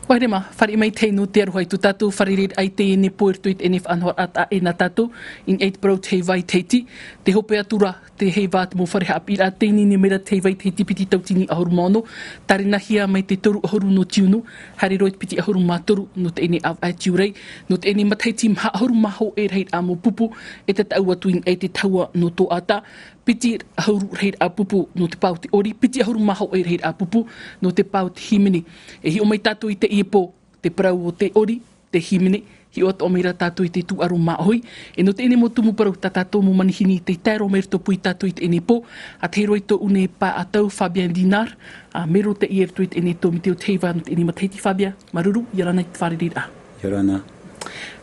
Wairema, whare mai te no te aruhai tu tatu, whare red ai te ene poertuit ene whanhor ata e na tatu, in eit brau te Heiva i Tahiti, te hope atura te Heiva te mo whare haapira, te ni mera te Heiva i Tahiti piti tautini ahuru mono, tarina hia mai te toru ahuru no tiunu, hare roit piti ahuru mātoru no te ene av ai tiurei, no te ene mataiti mha ahuru maho e reit amo pupu, e te tau atu in e te taua no tō ata, piti ahuru reit a pupu no te pau te ori, piti ahuru maho e reit a pupu no te pau te himini. E hi o mai tatu i te iepo, te parau o te ori, te himini, hi o to meira tatu i te tu aru maahoi, e no te ene mo tumu parau ta tatu mo manihini te tairo meir topu i tatu i te ene po, a te roi to une pa atau Fabian Dinar, a mero te iertu i te ene to mi teo te Heiva no te ene mataiti Fabia, maruru, yarana i te wharirira. Yarana.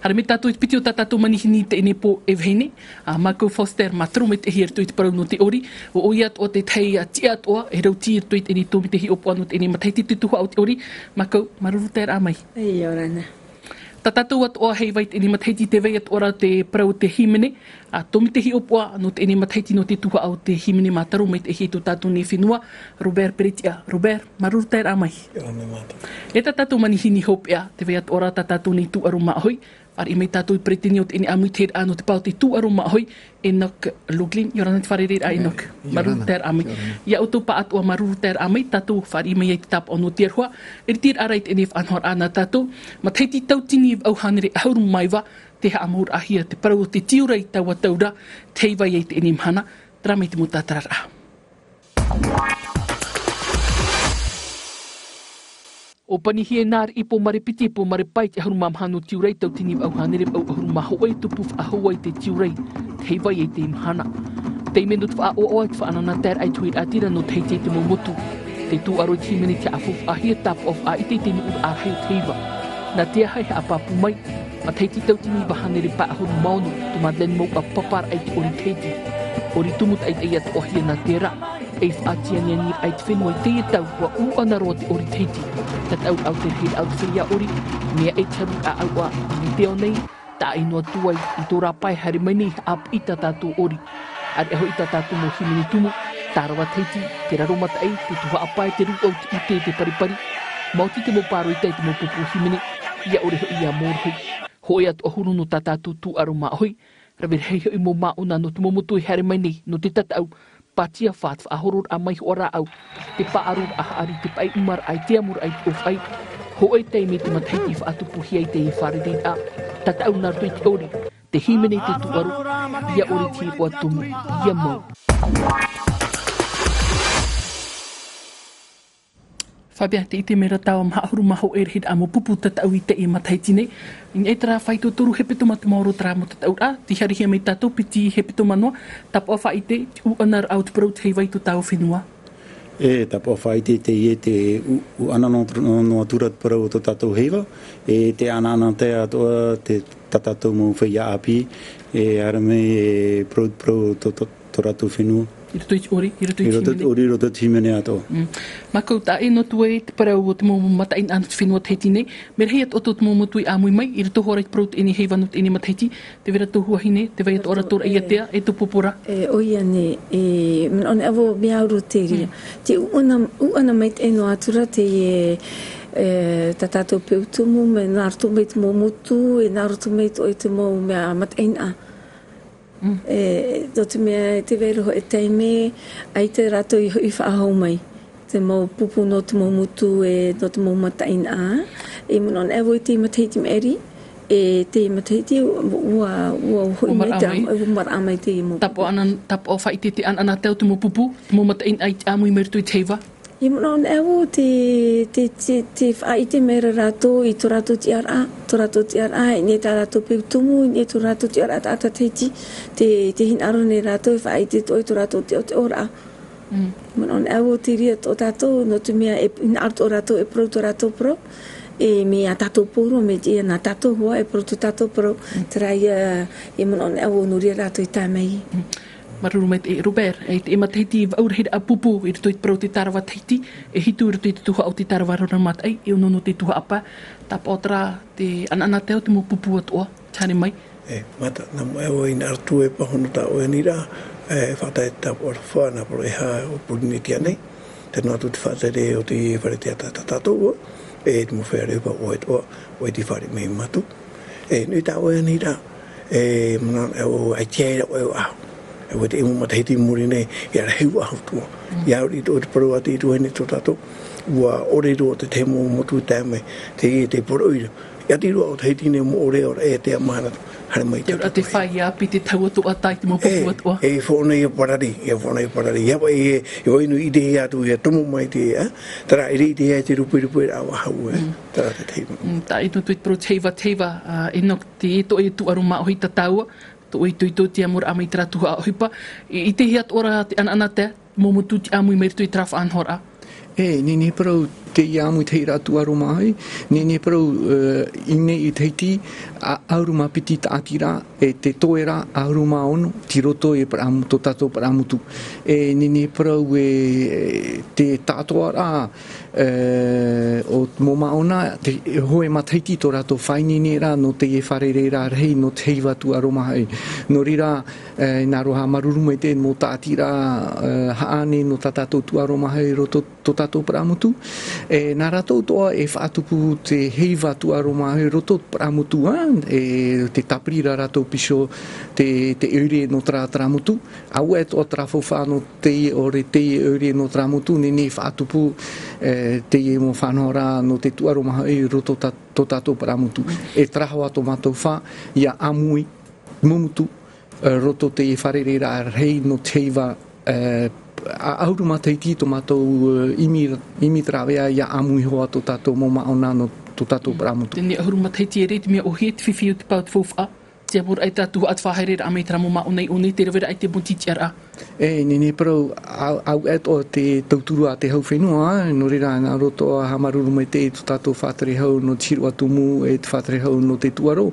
Hara me tātou i piti o tātou manihini te ene po e vhene, a Michael Foster matro me te hiertu i te parau no te ori, o oiat o te tei a tiat oa, e rau tirtu i te ene to mi te hi opoa no te ene mataiti te tuha o te ori, Michael, maruru te ara mai. Ei, orana. Ta tātou at oa Heiva i te ene mataiti te vei at ora te parau te himene, a tomi te hi opoa no te ene mataiti no te tuha o te himene mataro me te hi to tātou ne whenua, Robert Peretia. Robert, maruru te ara mai. Yarana mātou. E ta tātou manihini hopea te vei at ora ta tātou ne tu aru maahoi, ar i mei tātou i pretini o te ene amui te ano te pau te tu aru maahoi, Enoch Luglin, yorana te wharerer a Enoch, maruru ter amai. Ia auto pa atua maruru ter amai, tātou whare i mei ai te tap ono tierhua, e tir arai te enef anhor ana tātou, ma teiti tautini i au hanere hauru maiwa, te ha amur ahia te parau o te tiurei taua taura, te Heiva i te enem hana, tramei te mutātarara. O panihi e nār ipo maripiti ipo maripai te ahuru mamhanu tiurei tau tini au hanere au ahuru maho e tupu ahua i te tiurei te Heiva i te imhana. Te imenu te wha o oa te wha anana tēr ai tuir atira no teiti te momotu. Te tu aro i timene te afuf ahia tap of a ite te nuur ahai te Heiva. Na te ahai a papu mai, ma teiti tau tini wa hanere pa ahuru maunu tu madlen mau a papar ai te ori teiti. Ori tumut ai te ia te ohia na tēra. E whaatiania ni ai te whenua i te tau wa uana roa te ori teiti. Ta tau au te rei au te whia ori, mea e taru a au a ni teo nei, ta inua tuai i tō rapai hari maini ap i ta tātou ori. Ar eho i ta tātou mo himini tumu, tā rawa teiti, te raro mata ei, te tuha apai te ru au te ute te paripari. Mauti te mo paro i te mo pupu himini, ia ore ho ia mōrhoi. Hoi atu ahuru no ta tātou tu aru maahoi, rawir hei hoi mo mauna no te momotu i hari maini no te tatau, patia fat fa ahorur a mai ora au te paarur a ari te pai umar ai te amur ai of ai ho ai te me te mataiti fa atu puhi ai te wharerin a tata au nartu i te ori te himene te tuaru ia ori ti o atumu ia mau. Fabia, te ite mera tau am hauru maho e rehid amo pupu tatau i te e mataiti nei. Ina e tara whaito toru hepeto matu mauro tara mo tatau a, ti harihi mai tatou piti hepeto manoa, tapo a whaite, u anar au te parau te Heiva i tu tau whenua. E tapo a whaite te ie te u ana no atura te parau o to tātou Heiva, e te anana te atoa te tatatou mo whaia api, e arame e parau to ratou whenua. I roto i ori, i roto i timene. Ori roto timene ato. Makau ta e no tue te parau o te momo matain anu te whenua Tahiti nei. Mera hei at oto te momo tui amui mai, i roto horai te parau te eni Heiva no te eni Tahiti, te vera tō huahine, te vai at ora tōra ia tea, e tō popora. Oia ne, man one avo meauro te ria. Te uana mai te eno atura te ta tātou peutumu, me nārtu mai te momotu, e nārtu mai te mo mea matain a. Do te mea te veroho e teime, ai te rato i whaahau mai. Te mau pupu no te mau mutu e no te mau matain a. E munon ewo i te mataiti meeri, e te mataiti ua hoi mai te umar amai te mo. Tapo o whaite te ana teo te mo pupu, te mo matain ai te amui meritu i te Heiva. I munon ewo te whaite mera rato i tō rato ti ara, tō rato ti ara, i ne tā rato peutumu, i ne tō rato ti ara ata teiti, te hin aro ne rato i whaite tō i tō rato ti o te ora. Munon ewo te ria tō tato, no te mea in aro tō rato e pro tō rato pro, e mea tato poro, me te na tato hoa e pro tō tato pro, te rai e munon ewo no ria rato i tā mei. Maruru mai te Robert, e te ema Tahiti aurahira a pupu i rito i te parau te tarawa Tahiti, e hitu i rito i te tuha au te tarawa rona matai, e unono te tuha apa, tapa o tara te anana teo te mo pupu atoa, tane mai. Mata, na mo ewa ina artu e pahono ta oe nira, whata e tapo ora whana paro e ha o purini tia nei, te no atu te whatere o te whare te ata tatou, e te mo whare pa o e toa, o e te whare me matu. Nui tā oe ni rā, mana o ai tia o e au. E o te emu matahiti muri nei, i ara Heiva au tua. I auri tō te paru ati i tuene tō tato, ua ore tō te te mo motu tāme, te poro ira. I ati rua o Tahiti nei mo ore ora e te amahana tō. Te ora te whai api te tau atua tai te mo pupu atua. E whonei a parari, Ia wa e oinu i te hea tu, ia tomo mai te hea. Tara i te hea te rupi a wahau e. Tara te teiva. Tā e tutu i pro teiva, e nok te e to e tu aruma o hei tataua, to e tu i tō te amura amai tera tuha a hipa. I te hea ora te ana te, mo mutu te amui meritu i trafa anhora. Nini parau te iamui te ratu aromahai, nini parau ine i Tahiti, auruma piti ta atira, te toera auruma ono, ti roto e tō tato paramutu. Nini parau te tatoa rā, o mō maona, te hoe ma Tahiti tō rato whainini rā, no te e wharere rā rei, no te Heiva tu aromahai. No rira, nā roha maruruma te mō ta atira haane no ta tato tu aromahai roto tō tato paramutu. Nā rato toa e whaatupu te Heiva tu aromahai roto paramutu te tapirira rato piso te eure no taramutu. Au e toa trafowha no te ore te eure no taramutu, nene whaatupu te e mo whanora no te tu aromahai roto tō tato paramutu. E trahawa tō mātou wha, ia amui, mumutu, roto te e wharere rā rei no te Heiva auruma Tahiti tō mātou imi trawea ia amui hoa tō tātou mō maona no tō tātou paramutu. Tēnei auruma Tahiti e rei te mea o he te whiwhi o te pau te whowha. Te amur ai tātua at whahere ra amei tera mō maonei o nei te rewera ai te montiti ara. Nene parau au et o te tauturu a te hau whenua, no rira nā roto a hamaruru mai te tō tātou whātere hau no tiru atumu e te whātere hau no te tuaro.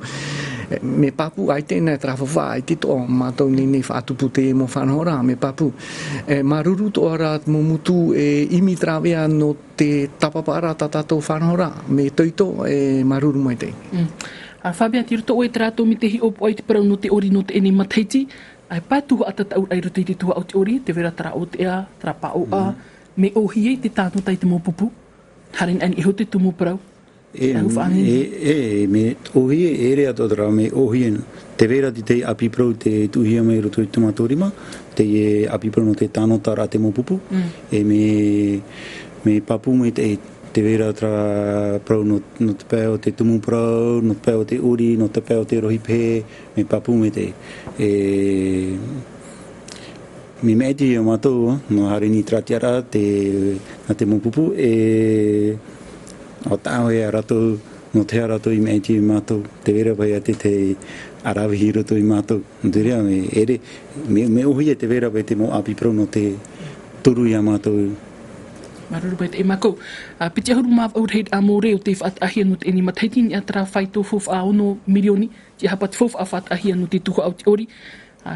Me papu ai tēnei trawhawha ai te toa mātou nene whaatupu te mo whanhora, me papu. Maruru toa rā mō mutu imi trawea no te tapapara ta tātou whanhora, me toito maruru mai te. Whabea te roto o e trato mi te hi opo ai te parau no te ori no te ene mataiti. Ai pātuha atata au ai roto i te tuha au te ori, te vera tara o te ea, tara pa o a, me ohi ei te tāno tai te mō pupu. Harin ani e ho te tumu parau. Me ohi e rea tōtara me ohi ena. Te vera te api parau te tuhia mai roto i tumatorima, te api parau no te tāno tara te mō pupu. Me papu mai te vera tra parau no te pēo te tumu parau, no te pēo te uri, no te pēo te rohi pē, me papu me te. Me meti o mātou, no harini tratiara na te mopupu, o tāo e a ratou, no te a ratou i meti o mātou, te vera pai a te arawihi roto i mātou. Te rea me ohi e te vera pai te mo api parau no te turu i a mātou. Maruru bai te e mako. Piti ahuru maa au reit a mō reo te whaat ahia no te eni mataiti ni atara whai tō whof a ono milioni, ti hapat whof a whaat ahia no te tuha au te ori.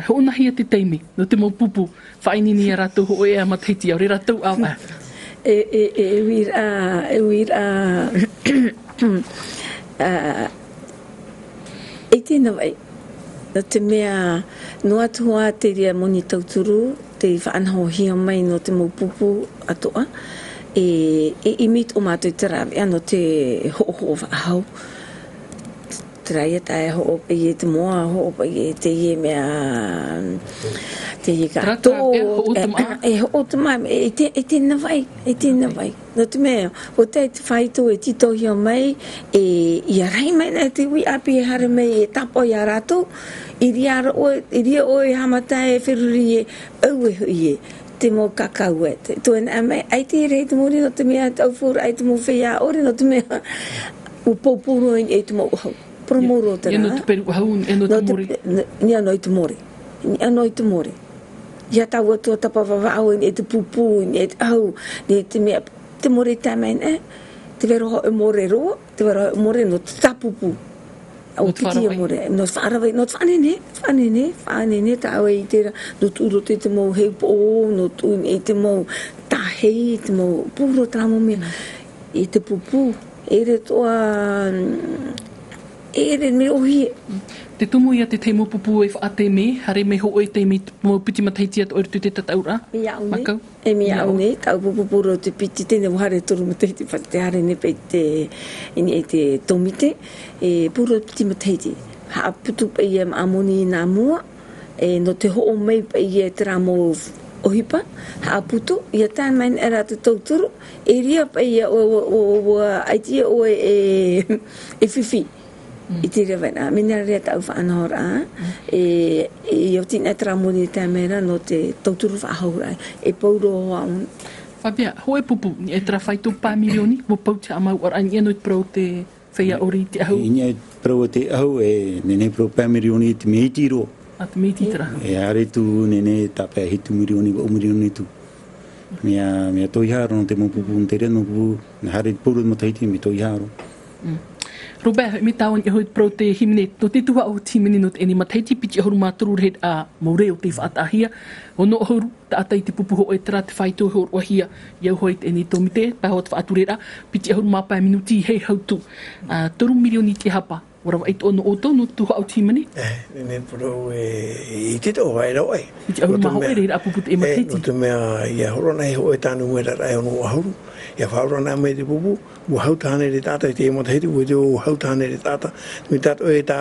Ho nahia te teime, no te mō pupu, whaini ni a rato ho e a mataiti au re rato au a. E wira, e tēnā vai, no te mea, no atua te rea moni tauturu, te whaanho hia mai no te mō pupu atoa, e imit o mātou te rawe ano te ho'o whaahau. Te raia tae ho'o pe e te moa, ho'o pe e te ie mea, te ie kato, e ho'o te mai, e tēnā vai. No te mea, o te whaito e tito hia mai, i a rei mai nei te ui api e hara mai e tapo i a rato, i ria oe hamata e whiruri e au e hui e. Te mō kakau e te. Tōen a mai, ai te rei te mori no te mea tau fura, ai te mō whea ore no te mea u pōpūro e te mō uhau. Promoro te rā. Ia no te peru uhau, ia no te mori. Ia no te mori. Ia no te mori. Ia tau atua tapawawau e te pūpū, e te au, te mea, te mori tamai ne, te vero ho e more roa, te vero ho e more no te tapupū. O piti e more, no whaarawai, no whanene, ta awe i tera, no tūro te mō heipo, no tūn e te mō tahei, te mō pūro tramo mea, e te pupu, e re toa, re me ohi. Te tumu ia te teimo pupu e whaate me, hare me ho e te me mo piti matahiti atu ori tu te tataura. Me au ne. Makau? E me au ne, tau pupupuro te piti tene wahare turu matahiti whate te hare ne pe te ini e te tomite. E puro piti matahiti. Ha putu pe ia amoni nā mua. E no te ho o mei pe ia te ramo ohipa. Ha putu, ia tān main era te tauturu. E ria pe ia o aitia o e whiwhi. I te rewena, mena rea tau whaanahora, e o tina tramoni te mera no te tauturu whaahora, e pauro hoa un. Whabia, hoe pupu, ni e tra whaitu pā milioni, mo pau te amau ar ania no i prau te whaia ori te ahu. Ina prau te ahu, nene prau pā milioni te meiti ro. A te meiti tera. E are tu nene tape hitu milioni, o milioni tu. Mea toiharo no te mo pupu, te rea no pupu, na hare puru mo Tahiti, me toiharo. Robert, me tāwan i hoi prau te himene, no te tuha o timini no te eni Tahiti piti ahuru māturu red a maureo te whaatahia. O no ahuru, ta atai te pupuho e tera te whaito hor wahia, iau hoi te eni tomite, paho te whaatu red a, piti ahuru māpai minuti hei hautu. 3 milioni te hapa, warawa eit ono oto, no tuha o timini. Nene puro i te tō vai rau ai. Piti ahuru maho e red a pupu te Tahiti. No te mea, ia horona e hoi tānu mwera rai ono ahuru. Ia whaurana me te pupu, ua hautahane re tāta i te Tahiti, ua te o hautahane re tāta. Mi tātou e tā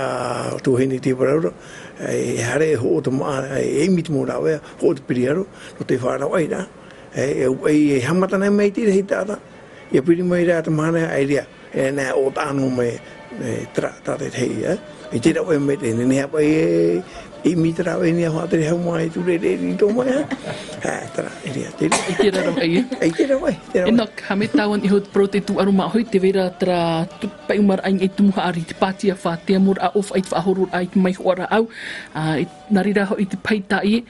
tuheni te paraura, e hare ho o te maa, e miti mō rau ea, ho o te piriaro, no te whārau ai rā. E hamatana mei te rei tāta, ia piri mai rā te mahana ai rea, e nā o tāno me tāta te hei, e te rau e me te nene hapa e miti rau e nia hoa te hau mai tu re re rito mai, tara, e rea, te rea. I te rarau ai e. Ai te rau ai, te rau ai. Enok, hame tāwan i hot pro te tu aruma hoi te vera tra pai umar aing e tumuha ari te pātia wha te amur a of ait whaahorur ai te mai hoara au. Nari rā hoi te pai tā ie.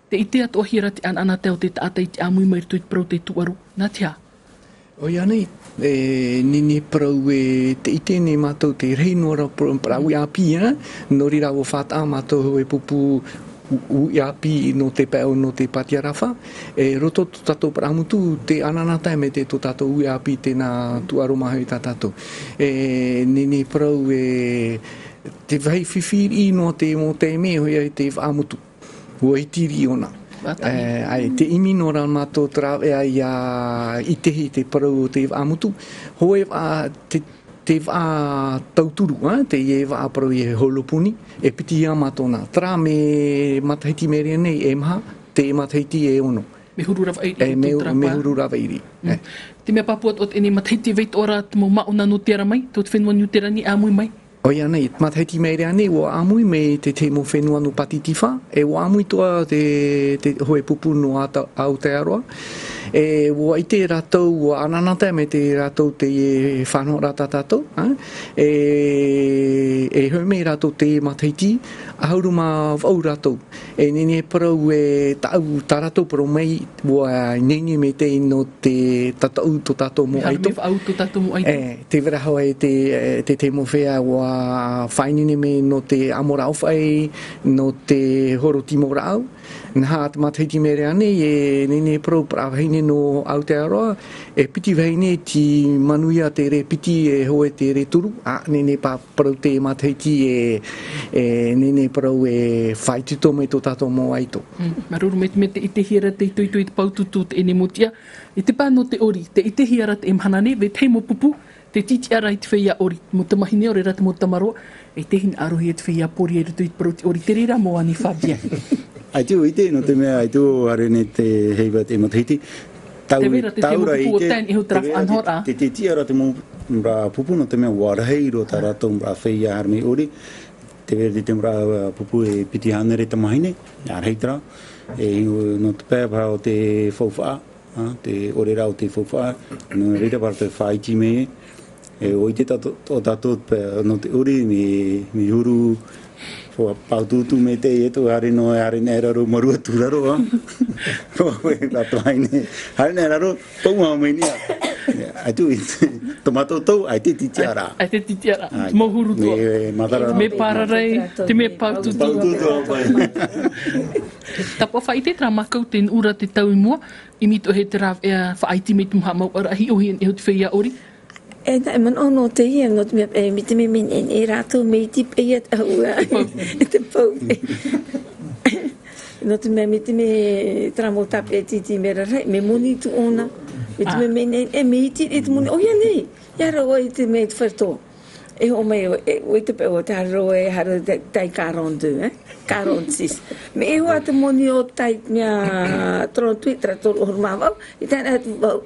Te ite atu ahira te anana teo te tātai te amui mai rito i pro te tu aru. Nā te hā? O ia nei, nini prau te ite ne mātou te reinoara prau i api, nori rā o whātaa mātou e pupu u i api no te pēo no te patia rafa. Roto tu tātou paramutu te ananata me te to tātou u i api te nā tuaromahau i tā tātou. Nini prau te vai whiwhiri no te mo te me hoi ai te whaamutu. Ua itiri ona. Ai te imi no rā mātou trawe ai i tehi te parau o te whaamutu. Hoe te wha tauturu, te ie wha parau i he holopuni, e piti ia mātona. Tra me Tahiti merea nei e maha, te Tahiti e ono. Me huru rawa iri. Me huru rawa iri. Te mea papuat o te eni Tahiti veit ora te mo mauna no tera mai, tō te whenua ni tera ni amui mai. O ia nei, Tahiti merea nei, o amui me te te mo whenua no patitiwha, e o amui toa te hoe pupu no Aotearoa. O i te rātou, o ananata me te rātou te whanau rāta tātou. E hoi me rātou te Tahiti, ahauru mā wau rātou. Nene parau tāu tā rātou parau mei, o nene me te no te tatau to tātou mo aito. Me whaau to tātou mo aito. Te vera hawa te mo whea o whainene me no te amora awhai, no te horo timora au. Nā te Tahiti merea nei, nene parau prawaheine no Aotearoa, piti waheine ti manuia te re piti hoe te re turu, nene parau te Tahiti nene parau whaitito me to tātou mo aito. Maruru me te ite hiara te itoitoi te paututu te ene motia, te pāno te ori, te ite hiara te emhanane, ve te mo pupu, te titi ara i te whaia ori, mo te mahine ore rata mo tamaroa, te hin arohi e te whaia pori e rito i te parau te ori, te rira mo ani Fabia. Ai tu ite no te mea ai tu arene te Heiva te Tahiti. Te vera te te pupu o tēn i hu traf anhora. Te tiara te mo mbra pupu no te mea waraheiro ta rato mbra whaia harme ori. Te vera te mbra pupu e piti hanere te mahine, ar heitra. No te pēpā o te whauwha, te ore rau te whauwha, no reira par te whaiti me. O ite o tātou no te ori me huru paututu me te eto hare no hare nera ro marua turaro la plaine hare nera ro pau me ni ai tu tomato to ai te titiara mo huru to me pararai te me paututu tapo faite tra makau ten ura te tau mua i mito he tra fa aiti me tu ha mau ara hi o hi e te fia ori En man ono te ia not me mit me min en erato me tip e te pau. Not me mit me tramota petiti me re me moni tu ona. Mit me men en me ti et moni o ya nei. Ya ro te me ferto. E o me o te pe o ta ro e har tai 42 46. Me e o te moni o tai mea trotu trator hormava. Ita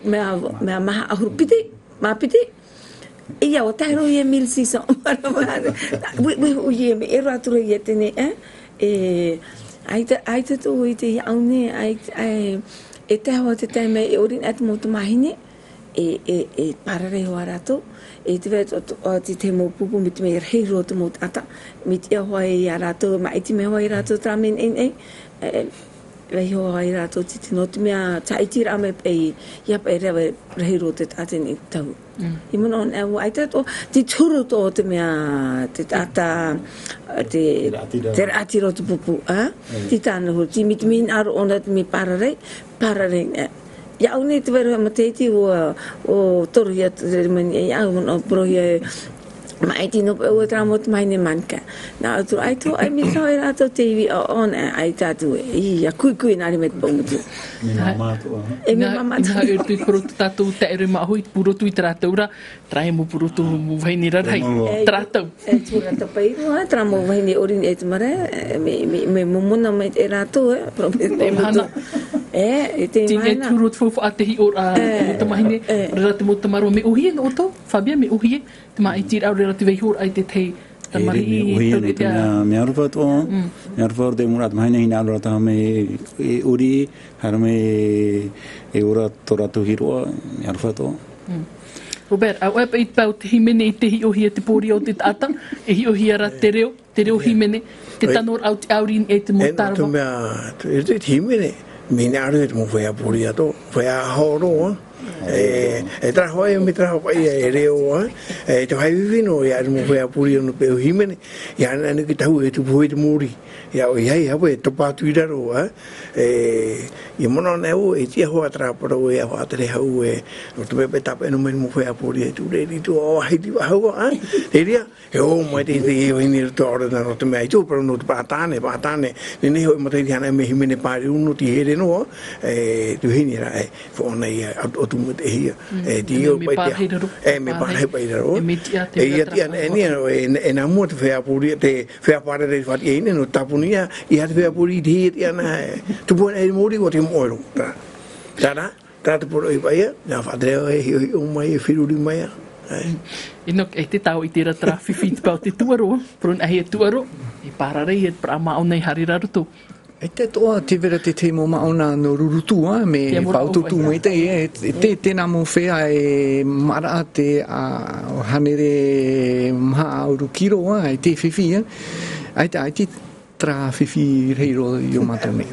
me ma hurpiti. Ma piti. Ia o tai ro e 1600. We o ye me e rato ye tene ai te tu i te aune ai e te hawa te tai me e orin at mo mahine e parare ho arato e te vet o te mo pupu mit me hero te mo ata mit e ho ai arato ma i te me ho ai arato tramen ho ai arato te no te me tai tira me e ia pe hero te aten i tau I mon ai te ti turu to te me te ata te atiro te pupu ti tana ho ti mit min ar ona mi parare ja ook niet weer met die o toria te men ja on proje maar het op o tramot mijn manka nou tu ai tu ai mi so era to tv on ai tatu ja kui na met pontu e mi mama tu tu pro tatu te re ma hui puro tu tratura trai mo puro tu vai ni ra rai trato e tu ra pai no tramo vai ni orin et mare me momona met era to problema e te mana tu rut fu ate hi ora te mahine ra te mo tamaro me uhi no to Fabia me uhi te mai tira ora te veihur ai te te tamari uhi te me arva to me arva de murat mahine hina ora ta me uri har me e ora tora to hiro me arva to Robert, au e pei pau te himene i te hi ohi e te pōri o te tata, e hi ohi ara te reo himene, te tanor au te aurin e te motarwa. E te himene, mene aru e te mo whea pōri ato, whea horo, e tra hoi me tra hoi e reo, e te hai vivino e aru mo whea pōri anu peo himene, e anu ki tahu e tu pōi te mōri, e au iai hawe e topatu i raro, i mona neu e tia hoa tauaparau e hoa tere hau e o te pepe tapa eno meni mo whea pōri e tu reiri tu o haiti wa haua e ria e o mai te e hini rito ora na no te mea i tu pero no te pātane ne ne hoi matai ti hana me himene pāri uno ti here no tu hini ra e whaona i o tu mo te hia e ti o pai tia e me pārhei pai raro e ia tia e na mua te whea pōri te whea pāre rei whati e ine no tapunia i hati whea pōri i te hia tia na tu pōna e mōri o te moero tā te poro i paia nā whatreo e hi o mai e whiruri mai Inok e te tau i te ratara whiwhi te pau te tuaro prun ahi e tuaro i pārarei e pra mao nei hari raruto E te toa te vera te te mo maona no rurutua me paututu mai te tēnā mo whea e mara te hanere maha auru kiro e te whiwhi ai te tra whiwhi reiro i o matone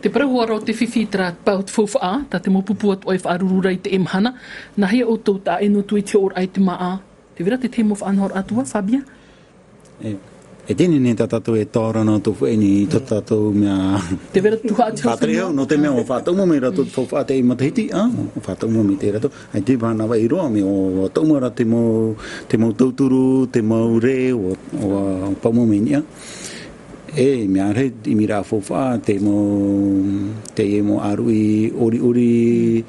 Te parahuara o te whiwhi tra pau te whauwha ta te mopupu atu ai whaarurura i te emhana na hea o tau ta eno tui te ora ai te maa te vera te temo whaanhor atua, Fabia? E tēne ne tātou e tārana tō whaini tō tātou mea Te vera tuha ati whātareo no te mea o whātauma me rato whauwha te i Tahiti o whātauma me te rato ai te whāna wai roa me o taumara te mau tauturu te mau re o pauma me nia e mea re i mira whauwha te e mo aru i ori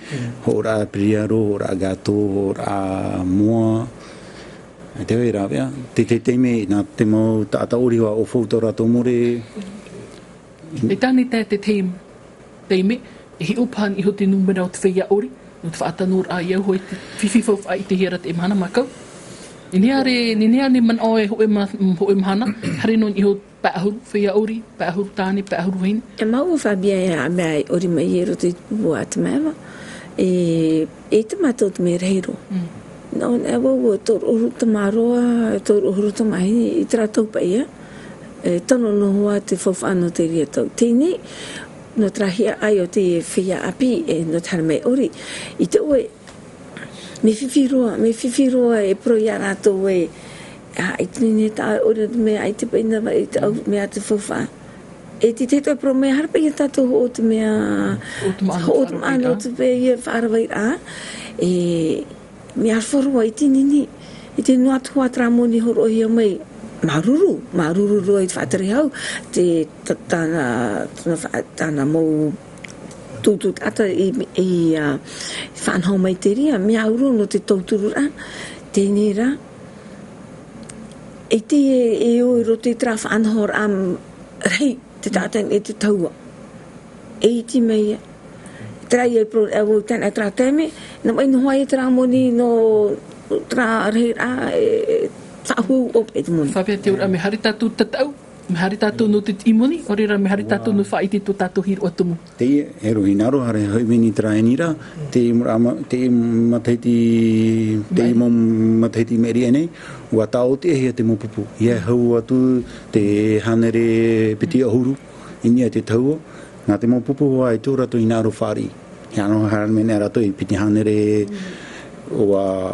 hora priaro, hora gato, hora moa te wei rāwea, te teime nā te mau tāta oriwa o whautora tō more. E tāne tā te teime, e hi upahan iho te numera o te whaia ori, no te whaatanor a iau hoi te whiwhi whauwha i te hera te emhana makau. I nea ne man oe hoe mahana, hare non iho pāhuru, whaia ori, pāhuru tāne, pāhuru hini. E mau Fabia e a mea ori mai e roto i bua te mewa, e te matot me reiro. No, e wo to uru te maroa, to uru te mai i tratou pa ia. Tono no hoa te whawhano te ria tau. Tēnei, no trahia ai o te whia api e no tara mai ori. I te oe, me whiwhiroa e pro ia rātou e i tine tā ori me ai te paina i te au mea te whawha. E ti te toi pro mea harpa i tātou o te mea o te maano o te pē ia whaarawai rā. me arwharua I tinini, I te noatua tramoni horo hia mai, maruru roi te whaatari hau, te tāna mau tūtut ata I whanhau mai te ria, me auru no te tauturura, tēnei rā. E te oi ro te tra whanhor rei, te tātang e te taua. E ti mei, trai e pro e wo tēnei tra tēme, na mai no hoi e tra moni no tra rei rā e whahu o e te moni. Whapea te ura me hari tātou tatau, me hari tātou no te imoni, ori rā me hari tātou no whaiti tō tātou hiru atumu. Te e rohi naro, hare hoi meni tra e nira, te mataiti meri e nei, ua tau te ehia te mopupu. Ia hau atu te hanere piti ahuru, inia te taua, nā te mopupu hoa e tō rato I naro whari. Ia no haran mene rato I piti hanere oa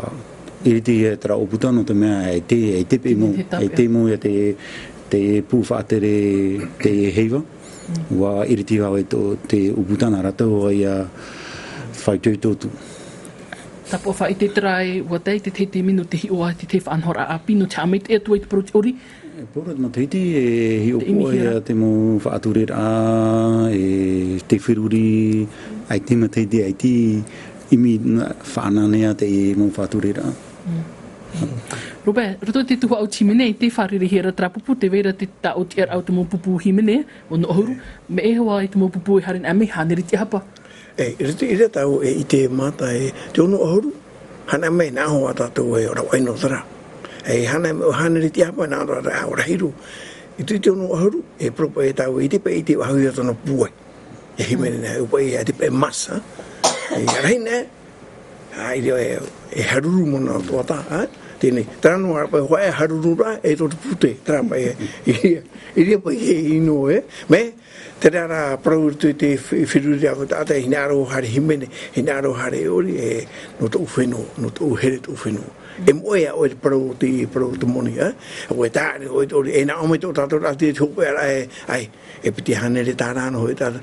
iriti e tra oputa no te mea e te pe mo, e te mo ia te pū whaatere te Heiva, ua iriti hau e tō te uputana rata hoa ia whaitui tōtu. Tapo wha I te trai, ua tei te te minu te hi oa te whaanhora a pino te ameit e tuai te proti ori. Pora ma Tahiti e hi opo ia te mo whaature rā, e te whiruri, ai te ma Tahiti, ai te imi whaananea te mo whaature rā. Robert, roto te tuha au timene, te whariri hera trapupu, te vera te ta o te au te mo pupu himene, o no ohuru, me e hoa I te mo pupu I harin ame, haneri te hapa. Ira tau I te mata te ono ohuru, hana mai nā hoa tātou e ora waino tara. Hana me o haneri te hapa nā ora hiru. I te ono ohuru, propo e tau I te pe I te wahui atona puai. E himene nā upai e te pe masa. Reine, e haruru mona tuata, tēnei. Tēranu arapa hoa e haruru rā, e tō te pute. Tērapa I ria pa I ino me, te rara prau te whiruri ako tātai hinaro hare himene, hinaro hare ori e no tō whenua, no tō here tō whenua. E moe a oe te prau te moni, oe tāre, oe ori, e nā ome tō tātou rāti e tōpea rā, e piti hanere tā rāno hoi tātou,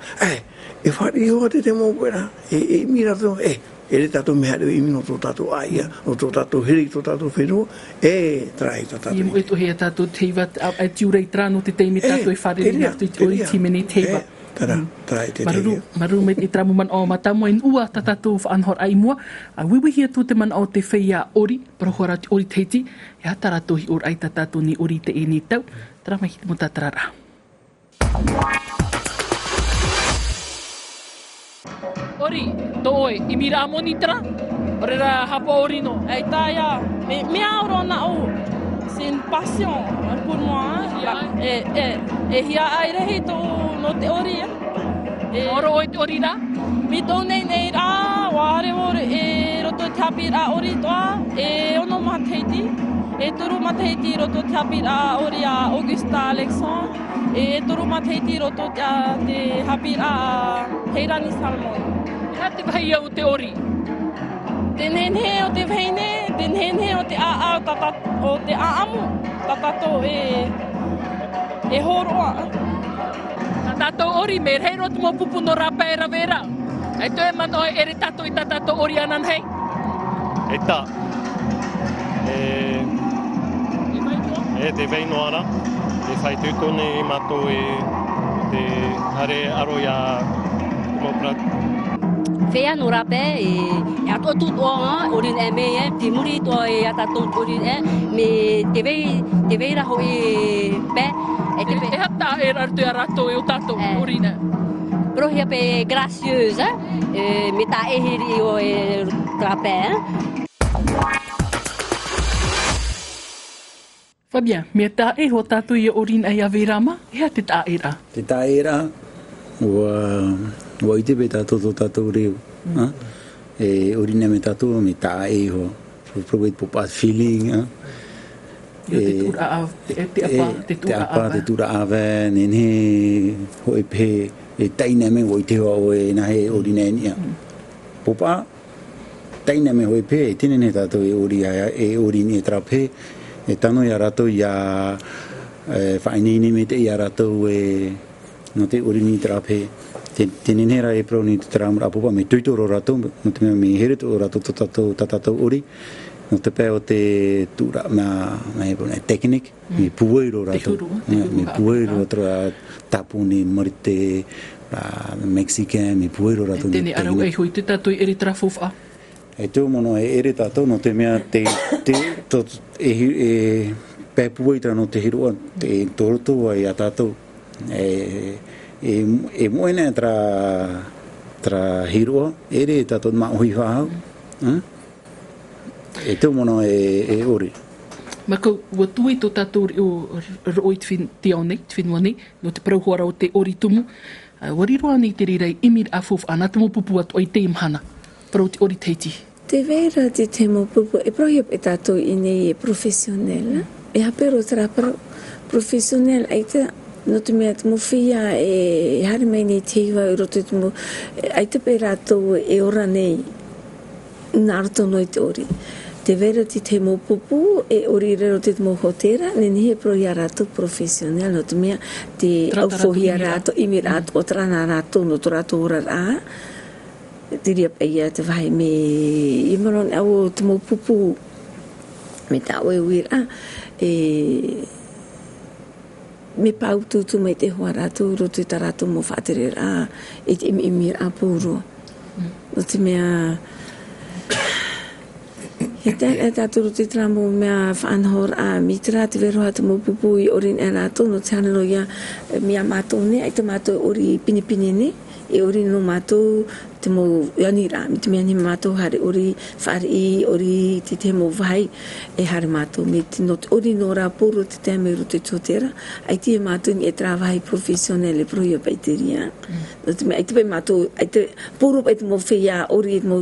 e whari hoa te mō pera, e mira tō, e re tātou mehare imi no tō tātou aia, no tō tātou hiri, tō tātou whenua, e trai tō tātou. I mo e to hea tātou teiva, a tiurei tra no te teimi tātou e whariri atu I ori timene teiva. Trai te teiva. Maru me I tramu man o matamo en ua ta tātou whaanhor ai mua, a wiwihia tō te man o te whea ori, parohora te ori Tahiti, e a tarato hi ori ai ta tātou ni ori te e ni tau, trama hiti mo tātarara. Ori, tō oi, I mira monitra, ore ra hapa ori no. Ei taia, me auro na o, c'est une passion pour moi. E hia ai rehi tō no te ori. Oro oi te ori rā? Mi tō nei rā, wāre ore e roto te hapi rā ori toa, e ono ma Tahiti. E turu ma Tahiti roto te hapi rā ori a Augusta Alexandre. E turu ma Tahiti roto te hapi rā Heirani Salmon. Hea te vai au te ori? Te nenhe o te veine, te nenhe o te o te aamu, tatato e horoa. Tatato ori, me reiro te mo pupu no rapa e ravera. E toi mano e re tato I tatato ori anan hei? E tā. Te veino ara, te whai tūtone I mato te hare aroia moprat. Whea no rape e ato tutoa orin e me te muri toa e atato orin me te vei raho e pe. E hata e rartu a rato e o tato orin e? Prohia pe gracieuse, me ta e hiri o e rape. Fabien, me ta e ho tato I orin e a verama, ea te ta e rā? Te tā e rā, ua I te pe tātou tō tātou reo. E orina me tātou me tā e ho. Probably popa feeling. Te tura awe, nene hoi pe, e taina me hoi te hoa o e nahe orina e nia. Popa, taina me hoi pe, e tinene tātou e orina e trape, e tano I a rato I a whainini me te I a rato no te ori ni trape te ninera e pro ni tram apopa me tuitoro rato no te me here to rato tato ori no te pe o te tura na e technique mi puero rato mi puero tra tapuni morte Mexican mi puero rato tene ara e hoi te tato eri trafofa e tu mono e eri tato no te mea te to e pe puero no te hiro te torto ai atato e moena tra hiro eri tato ma Heiva e tu mono e ori Mako ua tui to tato o roi te aone, te whenua no te prauhora o te ori tumu. Wariroa nei te rerei imir a fof ana te mopupu atu ai te imhana, parau te ori Tahiti. Te vera te mopupu e prohip e tato i nei e profesionela. E hapero tra profesionel ai te no te mea te mowhia e hare mai nei te Heiva i roto te mo ai te pe rato e ora nei naruto noi te ori. Te vera te mopupu e ori rero te mo hotera, nene he pro ia rato profesional, no te mea te aufohia rato, imi rato, o trana rato, no to rato ora rā, te ria peia te vai me, i maron au te mopupu, me tau e uira, me pau tutu mai te hoa rato, roto i ta rato mo whaatere rā, e te imi rā pūro. No te mea, he tēn e tāturu te tramo mea whaanhor a mitra te veroha te mopupu i orin e rātou no te hanano ia mea mātou ne, ai te mātou ori pinipini ne, e ori no mātou te mo iani rā, mi te mea ni mātou hare ori whaare i, ori te mo vai e hare mātou, me te no ori no rā poro te te meru te tōtera, ai te mātou ni e travai profesionale proia pai te ria. No te mea, ai te pai mātou, ai te poro pai te mo whea ori e mo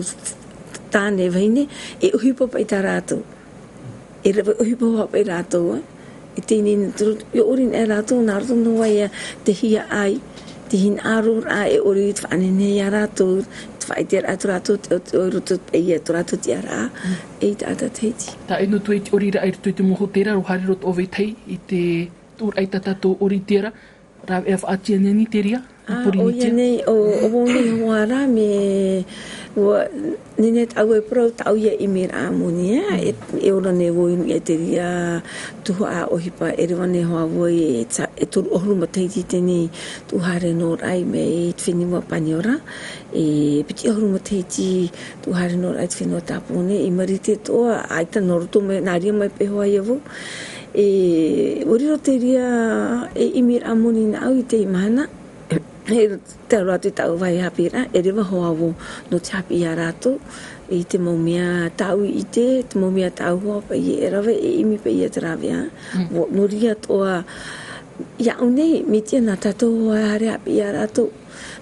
tāne vaine, e uhipo pai tā rātou. E rewa uhipo pai rātou, e tēnei, e orin e rātou, nā rātou no wai te hia ai, te hin āror a e ori te whanene a rātou, te whai te rātou, te oiroto pei e te rātou te ara, e te ata teiti. Tā e no tue te ori ra airitu i te moho tera, rohare roto ove tei, i te tūr ai tatato ori tera, rā e whaatia neni te ria, o ia nei, o wongi hoa rā me, nene tau e pro tau ia imi rā moni, e ora ne woinu i te ria tuhu a ohipa, e rewa ne hoa woi e turu ohuruma Tahiti teni tuhare no rai me i te whenua pani ora, e piti ohuruma Tahiti tuhare no rai te whenua tāpone, i marite toa, aita noroto me, nā ria mai pehoa iavu, e oriro te ria e imi rā moni na au i te imana, e te aroa te tau vai hapi rā, e rewa hoa wo no te hapi i a rātou, i te maumia tau i te maumia tau hoa pa i e rawe, e imi pa i e te rawea. No ria toa, iau nei, mi tia nā tātou hoa hare hapi i a rātou,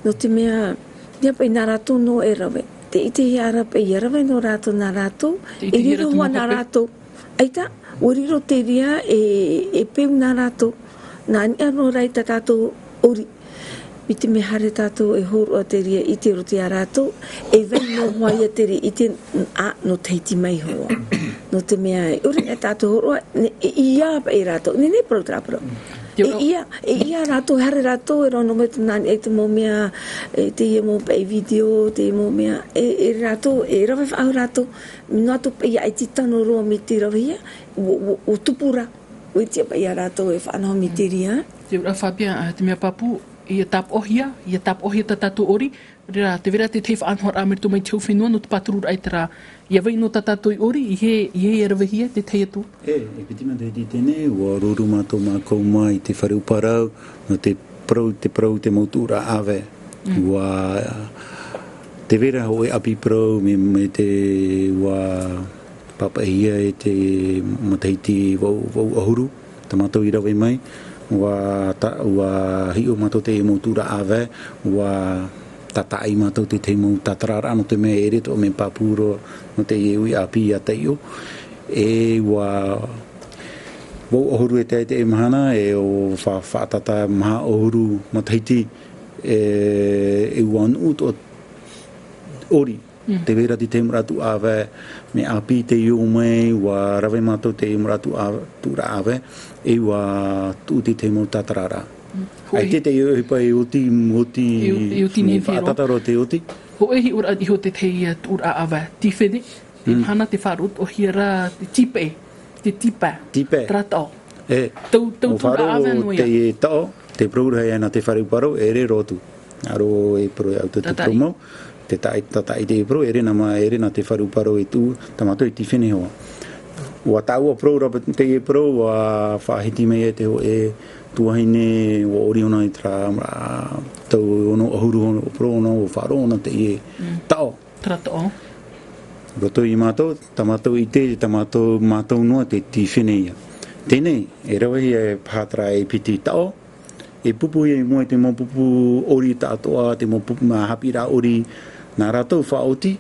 no te mea, nia pa i nā rātou no e rawe. Te ite hi ara pa i e rawe no rātou nā rātou, e riro hoa nā rātou. Aita, o riro te ria e peu nā rātou, nā ni ano rai ta tātou ori. Mi te me hare tātou e horo a te ria i te rote a rātou, e vei no hoa ia te ria i te no Tahiti mai hoa. No te mea, uri e tātou horo, e ia pa i rātou, ne prau traparo. E ia rātou, hare rātou, e rono me te nani, e te mo mea, te ia mo pa i video, te mo mea, e rātou, e rawe whaau rātou, no atu pa ia, e titano roa mi te rawe ia, o tupura, o i tia pa ia rātou e whanau mi te ria. Te ura whapia, te mea papu, ia tap ohia ta tatu ori, rera te vera te teifa anhor amer tu mai tau whenua no te paturur ai tera, ia vai no ta tatu i ori, i he e rawahia te tei atu. E pitima te tene, ua ruru mātou mā kauma i te whareuparau, no te prau te mautura awe, ua te vera hoi api prau, me te ua papahia e te Tahiti wau ahuru, ta mātou i rawe mai, wa hiu mātou te mautura awe, wa tatai mātou te mo tatarara no te mea ere to me papuro no te iui api a te iu. E wa ohuru e te mahana e o whaatata maha ohuru ma Tahiti e wan ut o ori. Te vera te muratu awe, me api te iu mai, wa rawe mātou te muratu tura awe, e wa tu te mo tatarara. Ai te iho pai uti ni whiro. Atataro te uti. Ho ehi ura iho te tei ura awa tifene. Te hana te wharut o hira te tipe. Te tipa. Tratao. Tau tura awa noia. Te tao, te prourahai ana te wharuparo, ere rotu. Aro e pro au te promo. Te tatai te pro, ere na te wharuparo e tu, tamato i tifene hoa. Ua tau a pro rapa te e pro, ua whahiti mei e te ho e tuahine, ua ori ona i tra, tau ono ahuru ono pro ono, o wharo ona te e tao. Tratao. Roto i mātou, tamatou i te, tamatou mātou noa te tifene ia. Tēnei, e rawahi e pātara e piti tao, e pupu e mua te mo pupu ori tātoa, te mo pupu ma hapira ori, nā rātou whaoti,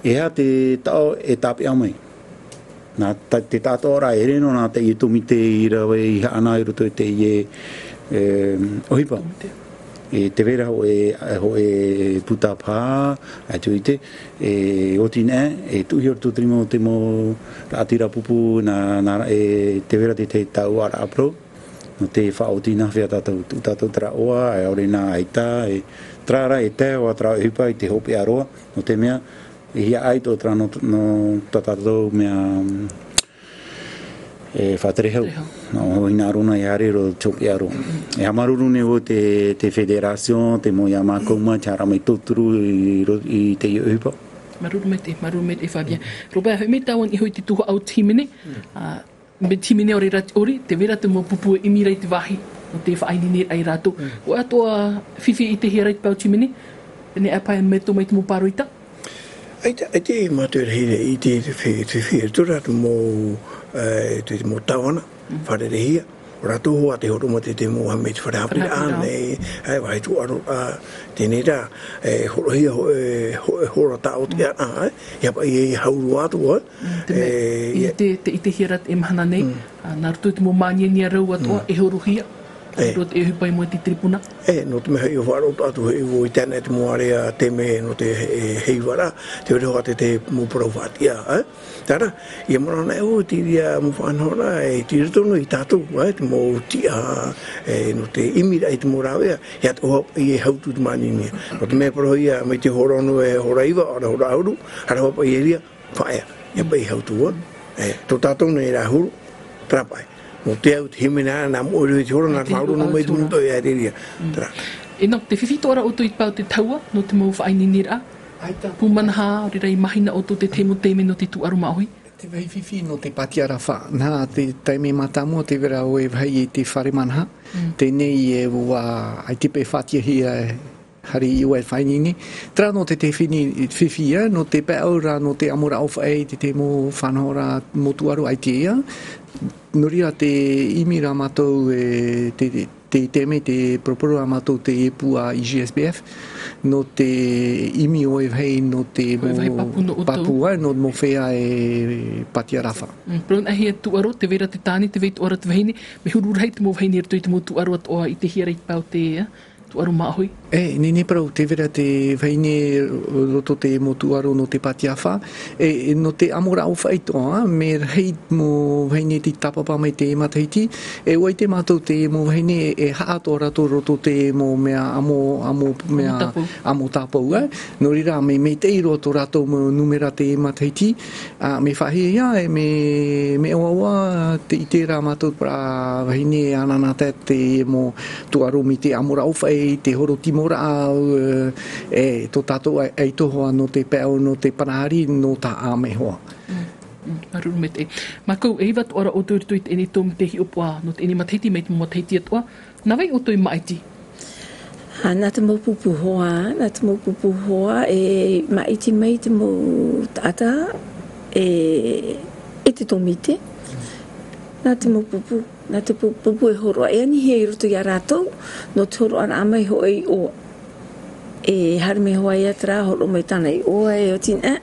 e ha te tao e tāpe amai. Nā te tātoa rā e reno nā te i tumite i rawe i haana i roto te i ohipa. E te vera ho e puta pā, a tu ite, e oti nē, e tuhi o tu trimo te mo rātira pupu e te vera te tau ara apro, no te whaoti nā whia tātou tra oa, e ore nā aita, e trara e te o atra hipa i te hope aroa, no te mea, e hia aito tra no tātou mea e whaterehau. No ina runa e arero choki aro. E amaruru ne o te federacion, te moia mākouma, chara mai tōturu i te iuhipa. Maruru me te Fabien. Robert, me tauan i hoi te tuha au timene. Me timene ori rati ori, te vera te mo pupu e imirai te wahi, no te whainine ai rato. O atoa whiwhi i te hia reit pau timene, ne apai me tō mai te mo paroita. Ai te mātua hire i te whiwhi, tura te mo tawana, wharerehia. O rato hoa te horo mo te mo hamei te wharehapura anae, wai tu aro tēnei rā, horohia hora tāo te ana, iapa i hauru atua. I te hirat e mahana nei, nā rutu te mo māniania rau atua, e horohia. Rot e hupai mo te tripuna. No te meha i o wharoto atu i o i tēnei te moarea te me no te Heiva rā, te rehoa te mo parauwhatia. Tara, i amorana e o ti ria mo whanhora e ti ritono i tātou, te mo tia no te imira i te mo rāwea, i at oha i e hautu te māninia. No te mea parohia mai te horono e horaiva, hora auru, hara hopa i e ria, whaea, i pa i hautua. Tō tātou nei rā huru, trapai. Mo te au te himena nā mōre te hora nā mauro no mai tūno toi a reria. E no, te whiwhito ora o toi pau te taua, no te mau whainini rā. Pūmanaha, rira i mahina o te temo teime no te tuaru maohi. Te vai whiwhi no te patiara wha. Nā te taime mātāmua te vera o e vai e te whare manha. Tēnei e ua ai tipe whatia hia hari i ua e whainini. Tra no te whiwhia, no te pēaura, no te amora au whae, te temo whanahora mo tuaru ai te ea. Noria te imira mātou te teme, te propora mātou te epua i GSBF, no te imi o e hei no te papua, no mo whea e patia rafa. Pron ahi e tuaro, te vera te tāni, te vei tuara te vahine, me hururhei te mo vahine e rtoi te mo tuaro atoa i te hia rei pau te tuaro maahoi. Nene parau, te vera te vahine roto te mo tuaro no te patiawha, no te amora au whaitoa, me rei mo vahine te tapapa mai te Tahiti, oi te mātou te mo vahine e haato rato roto te mo mea amo tāpau. No rira, me te iro to rato mo numera te Tahiti, me whahia me awawa te itera mātou para vahine ananata te mo tuaro mi te amora au whai, te horo timo au tō tātou ei tohoa no te pēo, no te panahari, no tā āme hoa. Maruru me te. Mākou, Heiva tuara o tui te ene tō mtehi opua, no te ene Tahiti me te mo Tahiti atua, nā wai o tui maiti? Nā te mo pupu hoa, e maiti mei te mo tata, e te tōmite, nā te mo pupu. Nā te pupu e horoa e ani hei roto i a rātou, no te horoa na amai hoi o e harme hoa i atra, horo mai tāna i oa e o tina,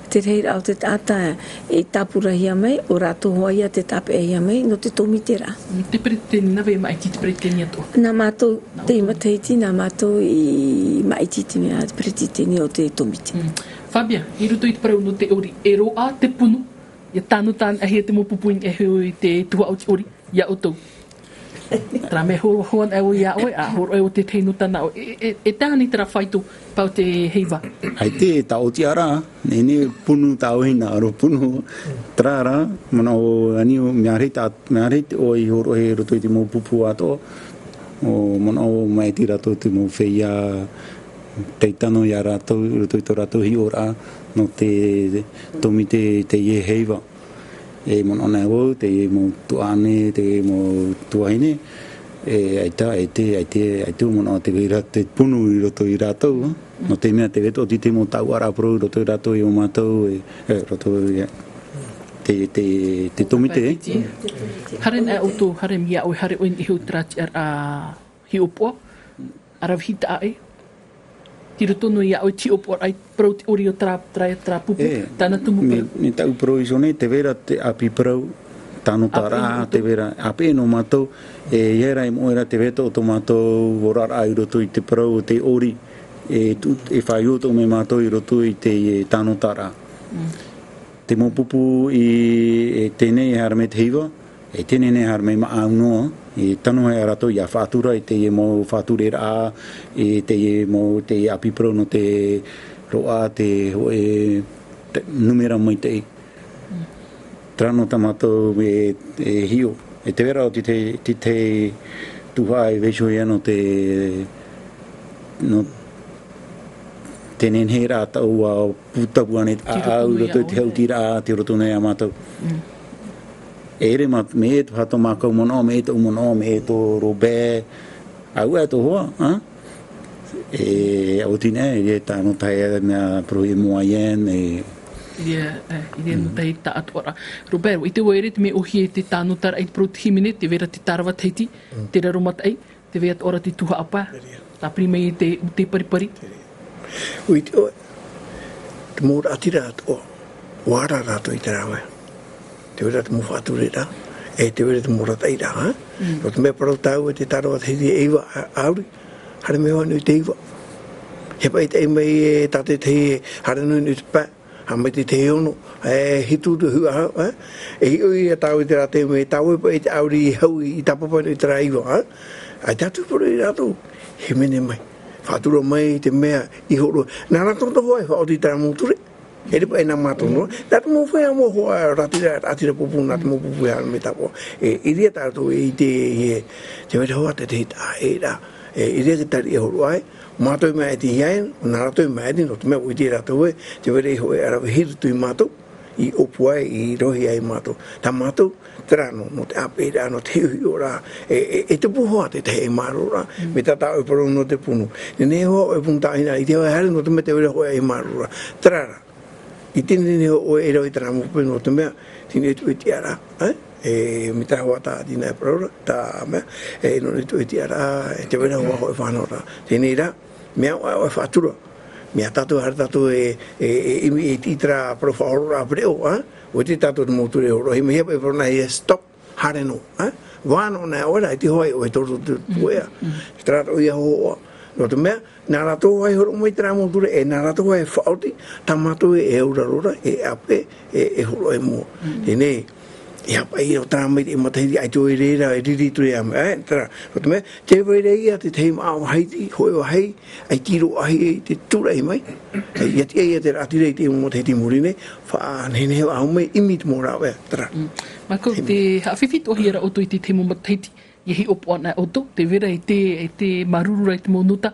te rei rao te tāta e tāpura hi mai, o rātou hoa i a te tāpe e hi mai, no te tōmite rā. Te pereteni, nā wei maiti te pereteni ato? Nā mātou te Tahiti, nā mātou i maiti te mea te pereteni o te tōmite. Fabia, i roto i te parau no te ori, e roa te punu, ia tānu tāna ahia te mo pupuin e hui te tuha o te ori. Ia o tau. Tra me horo hoan au ia oe, a horo au te teinu tana o. E tāni tera whaitu pau te heiva. Ai te tau ti ara, nene punu tau hina aro punu. Trara, mana o aniu mea rei te oi horo he roto i te mō pupu ato. O mana o mai ti rato te mō whia teitano i a rato, roto i to rato hi ora no te tomi te ie heiva. E mana ona o te ie mō tuane, te ie mō tuaine. Aita mana o te veira te punu i roto i rato. No te mea te veto, te mō tauaparau i roto i rato i o mātou. Roto i te tomi te. Haren e auto, hare mia oi hare oin i hu trati ar a hi opua. Arav hita ai. Tiro tono ia oi ti opua ai prau te ori o tra pupu. Tāna tumu prau. Ni tau prau i sone, te vera te api prau. Tāno tara, te vera api no mātou. Iera i moera te veto o to mātou vorara ai roto i te prau o te ori. E whai roto me mātou i roto i te tāno tara. Te mō pupu i tēnei e harame te Heiva, e tēnei ne harame maa unua, i tano hea rato i a whātura, i te i mō whāture rā, i te i mō te apipro no te roa, te hoe numera mai te i. Trano tamato e hio. E te vera o te tuha e veisho ia no te tēnei he rā tau a putapuane au roto te hauti rā te roto nei a mātou. Ere me e to hato mākau mono, me e to umono, me e to robē, au e to hoa. E au tine, e tāno taia mea pro e mua ien. Ia no tei ta atua. Robert, i te waere te me ohi e te tāno tara ai pro te himene, te vera te tarawa Tahiti, te raromata ai, te vera te ora te tuha apa, ta prima i te paripari. Ui te oe, te mōra ati rātu o, wāra rātu i te rāwe. Te wera te mōwhāture rā, te wera te mōra tai rā. Ro te mea parau tāu e te tarawa Tahiti e iwa auri, hare mea wanu i te iwa. He pai te mai e tate te hare nui ni te pā, ha mai te te ono, hitu te hua hau. E hi ui a tāu i te rā te mea, tāu e pai te auri i hau i tapapanu i te rā iwa. Ai tātu paru i rātu, he mene mai. Whātura mai te mea i horo. Nā ratonga hoa e whaoti tāra mōture. E ripa e nā mātono. Nā te mō whea mō hoa atira pupu, nā te mō pupu e hana me tapo. I ria tātou i te wera hoa te te hita e rā. I ria ke tari e horo ai. Mātou mea e te hiaen, nā ratou mea e no te mea ui te rātou e. Te wera i hoe arawe hiru tui mātou. I opua i rohi ai mātou. Tā mātou, trano, no te apera, no te hui ora, e te puhoa te te maro ora, me tā tāu e paro no te punu. Ne hoa e punu tāhina, i te hoa hare no te me te wera hoa e maro ora. Trara, i tine ne hoa e rau i tana mupe no te mea, tine tu e tiara, me tā hoa tā tina e paro ora, tā mea, no ne tu e tiara, te wera hoa hoa e whana ora. Tine ira, mea hoa e whātura. Mea tātou hara tātou imi e titra profa horora apreo, o te tātou te mōture horo, he mea pai parona he stop hare no, wāno nā ora, i te hoi o e toro te tuea, strata o ia hoa. No te mea, nā rātou hai horo mai tera mōture, e nā rātou hai whaoti, tā mātou e aurarora, e ape, e horo e mua. Tēnei, e hapa i o tā mai te matahiti, ai tō e reira, e riri tui a mea, tera, no te mea, te waire ia, te teima au haiti, hoi o hei, ai tiro ahi e te tura i mai, ia te ia te ratire i te matahiti murine, wha nene au mai, imi te mōra wea, tera. Mako, te hawhiwhit o hiera oto i te temo matahiti, i hi opo ana oto, te vera i te marurura i te monuta,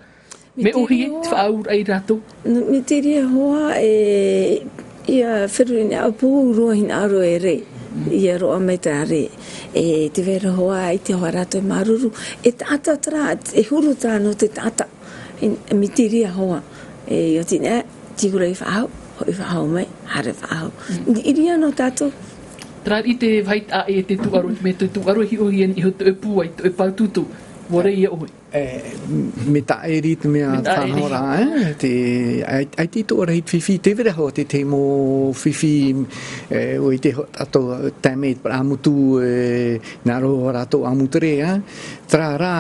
me ohi e, te whaaur ai rātou. Me te ria hoa ia whiruine au pū rua hina aro e rei. Ia roa mai tāre, te vera hoa i te hoa rātou e maruru, e tāta tra, e huru tāno te tāta, mi te ria hoa, o tine, tigura i whahau, hoi whahau mai, hare whahau. I ria no tātou. Tra i te vait a e te tuaro, me te tuaro hi o hien i ho te pūai, te paututu, wore ia oi. Me ta e rīt mea whanhora, ai te tōra hit whiwhi, te vera hoa te te mō whiwhi, o i te ato tāmeit para amutu, nā roho rato amutere, tra rā,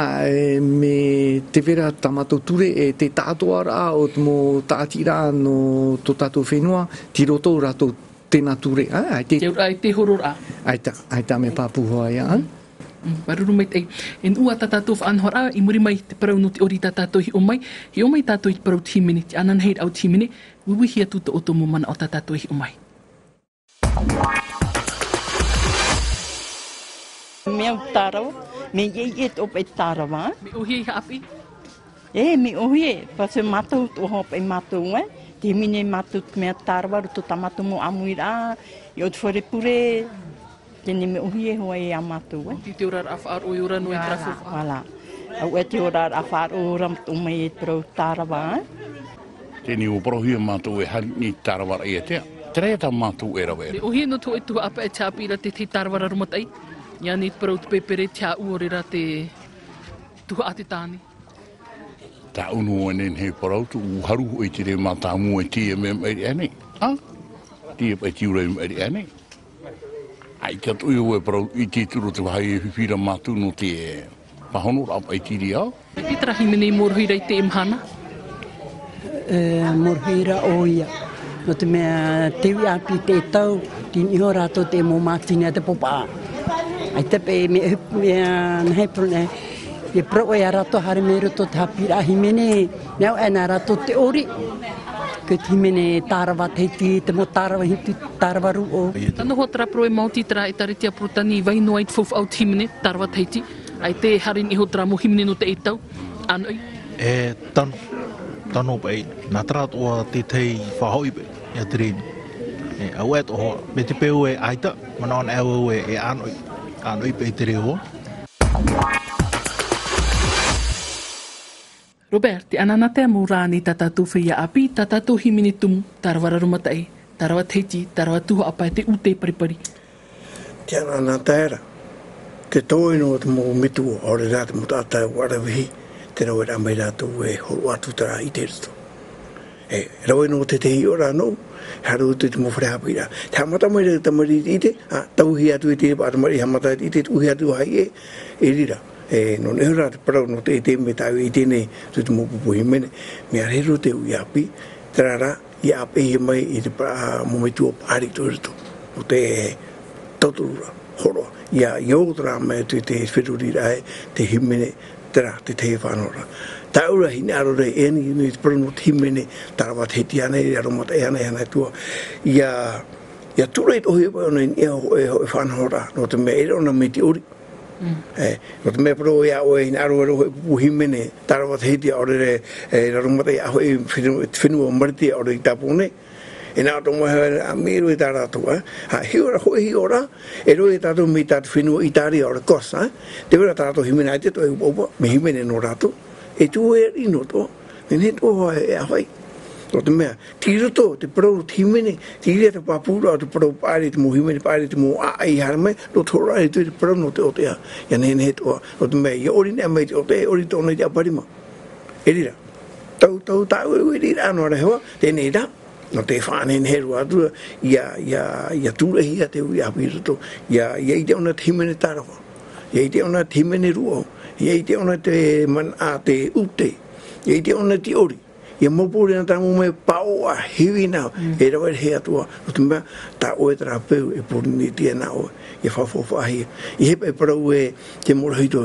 me te vera tamato ture, te tātoa rā, o te mō tāti rā, no tō tātou whenua, ti roto rato tēnā ture, te horo rā. Ai tā me pāpuhoa ia, Maruru mai te en ua tatatou whaanhora I muri mai te parau no te ori tatatou hi o mai tatou I parau timene, te anan heid au timene, wiwi hia tuta o tomo mana o tatatou hi o mai. Mea tarau, me ye op e tarawa. Me ohie I haapi? Me ohie, pase matou to hop e matou, te mine matou mea tarawa, ruto tamatu mo amuira, I o te whare pure, tene me ohie hoa e a matou. Te orar a whaar o I ora no e trafo. Wala. Au e te orar a whaar o ram to mai e trau tarawa. Tēni o parohia mātou e hani tarawara I atea. Tereta mātou e rawe. Me ohie no to e tuha apa e tāpira te tarawara rumatai. Ia ni parau te pepere tia uorera te tuha a te tāne. Tā unu anen hei parau tu haru I te re mātāmu e tia me mairi ane. Tia pa tiura I mairi ane. Ai kato I oe parau I te turu te wahai e whiwhira mātou no te pahonor apa I tiri au. Te trahi mene I morohira I te imhana? Morohira o ia. No te mea tewi api te tau, tini ho rato te mo mātini a te popa. Ai tepe mea nahepone, e pro e a rato hare me roto te hapira himene, nau e na rato te ori. Ke te himene tārawa Tahiti, te mo tārawa hiti tārawa ruo. Tano ho trapro e mauti tra e taritia protani vai no ai te fofu au himene, tārawa Tahiti. Ai te harin I ho tra mo himene no te eitau. Anoi? Tano pai, nā trato a te tei whahoi pe, ia te rini. Au e toho, me te peu e aita, manaon au e anoi. Anoi pe te reo. Robert, te anana te amu rāni tatatou whia api, tatatou himini tumu, tarawara rumatai, tarawa Tahiti, tarawa tuha apa te ute paripari. Te anana tēra, ke toi no te mo mitu o re rāte mo tātai warawihi, te rau e ramai rātou e horo atu tara I te rito. Rau e no te te hi ora no, haru te mo whare hapira. Te hamata mai re tamari I te, tauhi atu I te patamari hamata I te uhi atu hai e rira. No nehura te parau no te me tau I tēne tu te mo pupuhi mene. Mea rero te ui api, tarara I api he mai I te mo mai tua pāri tu rito. O te tauturura, horo. Ia iotara mai tu te whirurira te himene, tera te te whanora. Taura hini arore eni ni te parau no te himene, tarawa Tahiti ane, aromata e ane tua. Ia tura I tohi pa ona I e whanora, no te mea ere ona me te ori. No te mea parau e ao e hini arore himene, tarawa Tahiti aore aromata e aho e whenua mariti aore I tapone. E nā tō maha a mero I tā rātua. Hiora hoi hiora, e roi tātou me tātou whenua I tāri aore kosa. Te wera tātou himene ai te tō e upa, me himene no rātou. E tū e rino tō, ne tō hoa e awhai. Tō te mea, tira tō, te parau te himene, tira te pāpura o te parau pāri te mo himene, pāri te mo ai haramai, no tō rai te parau no te o tea. Ia ne tō, tō te mea, ia ori nea mai te o te, ori tō nei te aparima. E rira, tau e rira anō ara hewa, tēnei rā. No te whāne heru atua, ia tūrehi a te ui apira tō, ia I te ona te himene tārawa, ia I te ona te himene ruo, ia I te ona te man a te ute, ia I te ona te ori, ia mopuri na tamu mai pao a hiwi nao, e rawa he atua, o te mea, tā oe tara peu e puri ni tia nao, ia whawhawhahia, I hepa e parau e te morohi tō,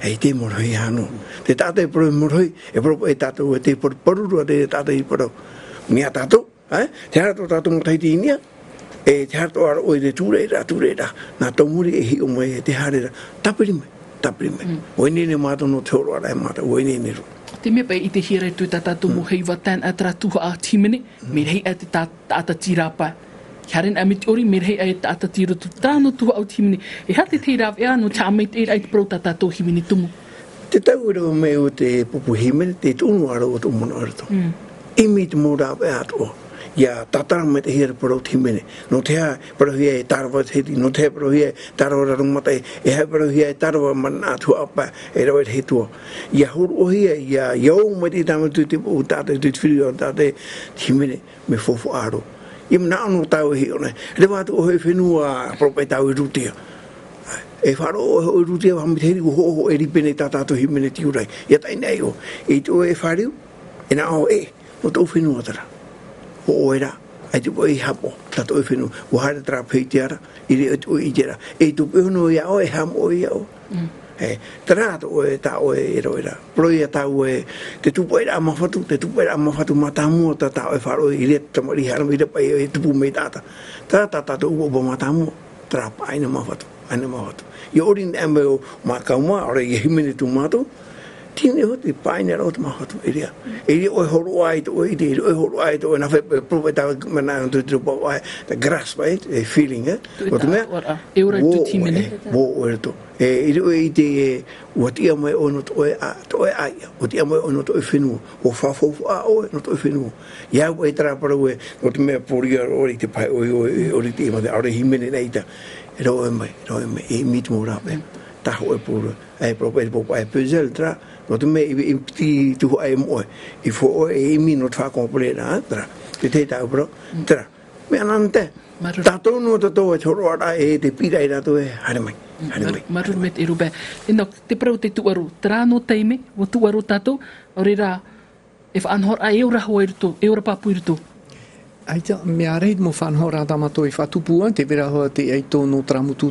e te morohi hano, te tātai parau e morohi, e parau e tātou e te parurua te tātai parau, mea tātou, te harato tātou mo Tahiti inia, e te harato ara oe te tūreira, nā taumuri e hi o mai e te harera, tapiri mai. Oe nene mātou no te oro ara e mātou, oe nene ro. Te mea pai I te hiere tu tātou mo Heiva tēn a tara tuha a timene, me rei a te tāta tirāpai. Haren a me te ori, me rei a te tāta tira tu tāno tuha au timene. E hate te rāwe a no te ameit e rai te parau tātou himene tumu. Te tau rau me o te pupu himene, te tunu ara o te umana arato. Imi te mō rāwe a toa. Ia tatara mai te hira parau himene. No te hea parau hia e tarawa Tahiti, no te hea parau hia e tarawa rarumata e hea parau hia e tarawa mana atua apa e rawa te hetua. Ia horo o hia, ia iau mai te tama tu te o tātai tu te whiri o tātai himene me fofo aro. Ia mana anō tau hi ona. Rewa atu o hoi whenua propai tau I rutia. E wharo o hoi rutia wa hami te hiri ko hoho e ripene tātātou himene tiurai. Ia tai nei o. E tu e whariu, e nā o no tau whenua tara. O oera, ai tu poi hapo tato e finu o hare tra peitiara ile o ijera e tu no ya o ham o ya o trato o ta o e roira proia ta o te tu poi ama fatu te tu poi ama fatu matamu ta ta o faro ile tamari har mi de pai e tu me tata ta tu o bo matamu tra pai na ma fatu ana ma fatu yo orin ambo ma kauma ore ye himini tu mato tini ho ti pai na ro ma fatu ile o horo ai to ile o horo ai to na fe proveta mana tu tu po ai the grass right a feeling o tu me e ora tu timene bo o to ile o ide o ti amo ono to ai o ti amo ono to finu o fa fo o no to finu ya o tra para o tu me por yo ori te pai o ti ma ora himene neita ro me e mit mo ra be ta ho e por ai proprio po ai puzzle tra no tu me ti tu ai mo e fo e mi no fa completa tra te ta bro tra me anante ta to no to choro ara e te pira ira to e hare mai maru met irube ino te pro te tuaru tra no teime o tuaru tato orira if anhor a eura hoirto eura papuirto Aita, me areit mo whanhora tamato i whatupua, te vera hoa te eito no tramutu,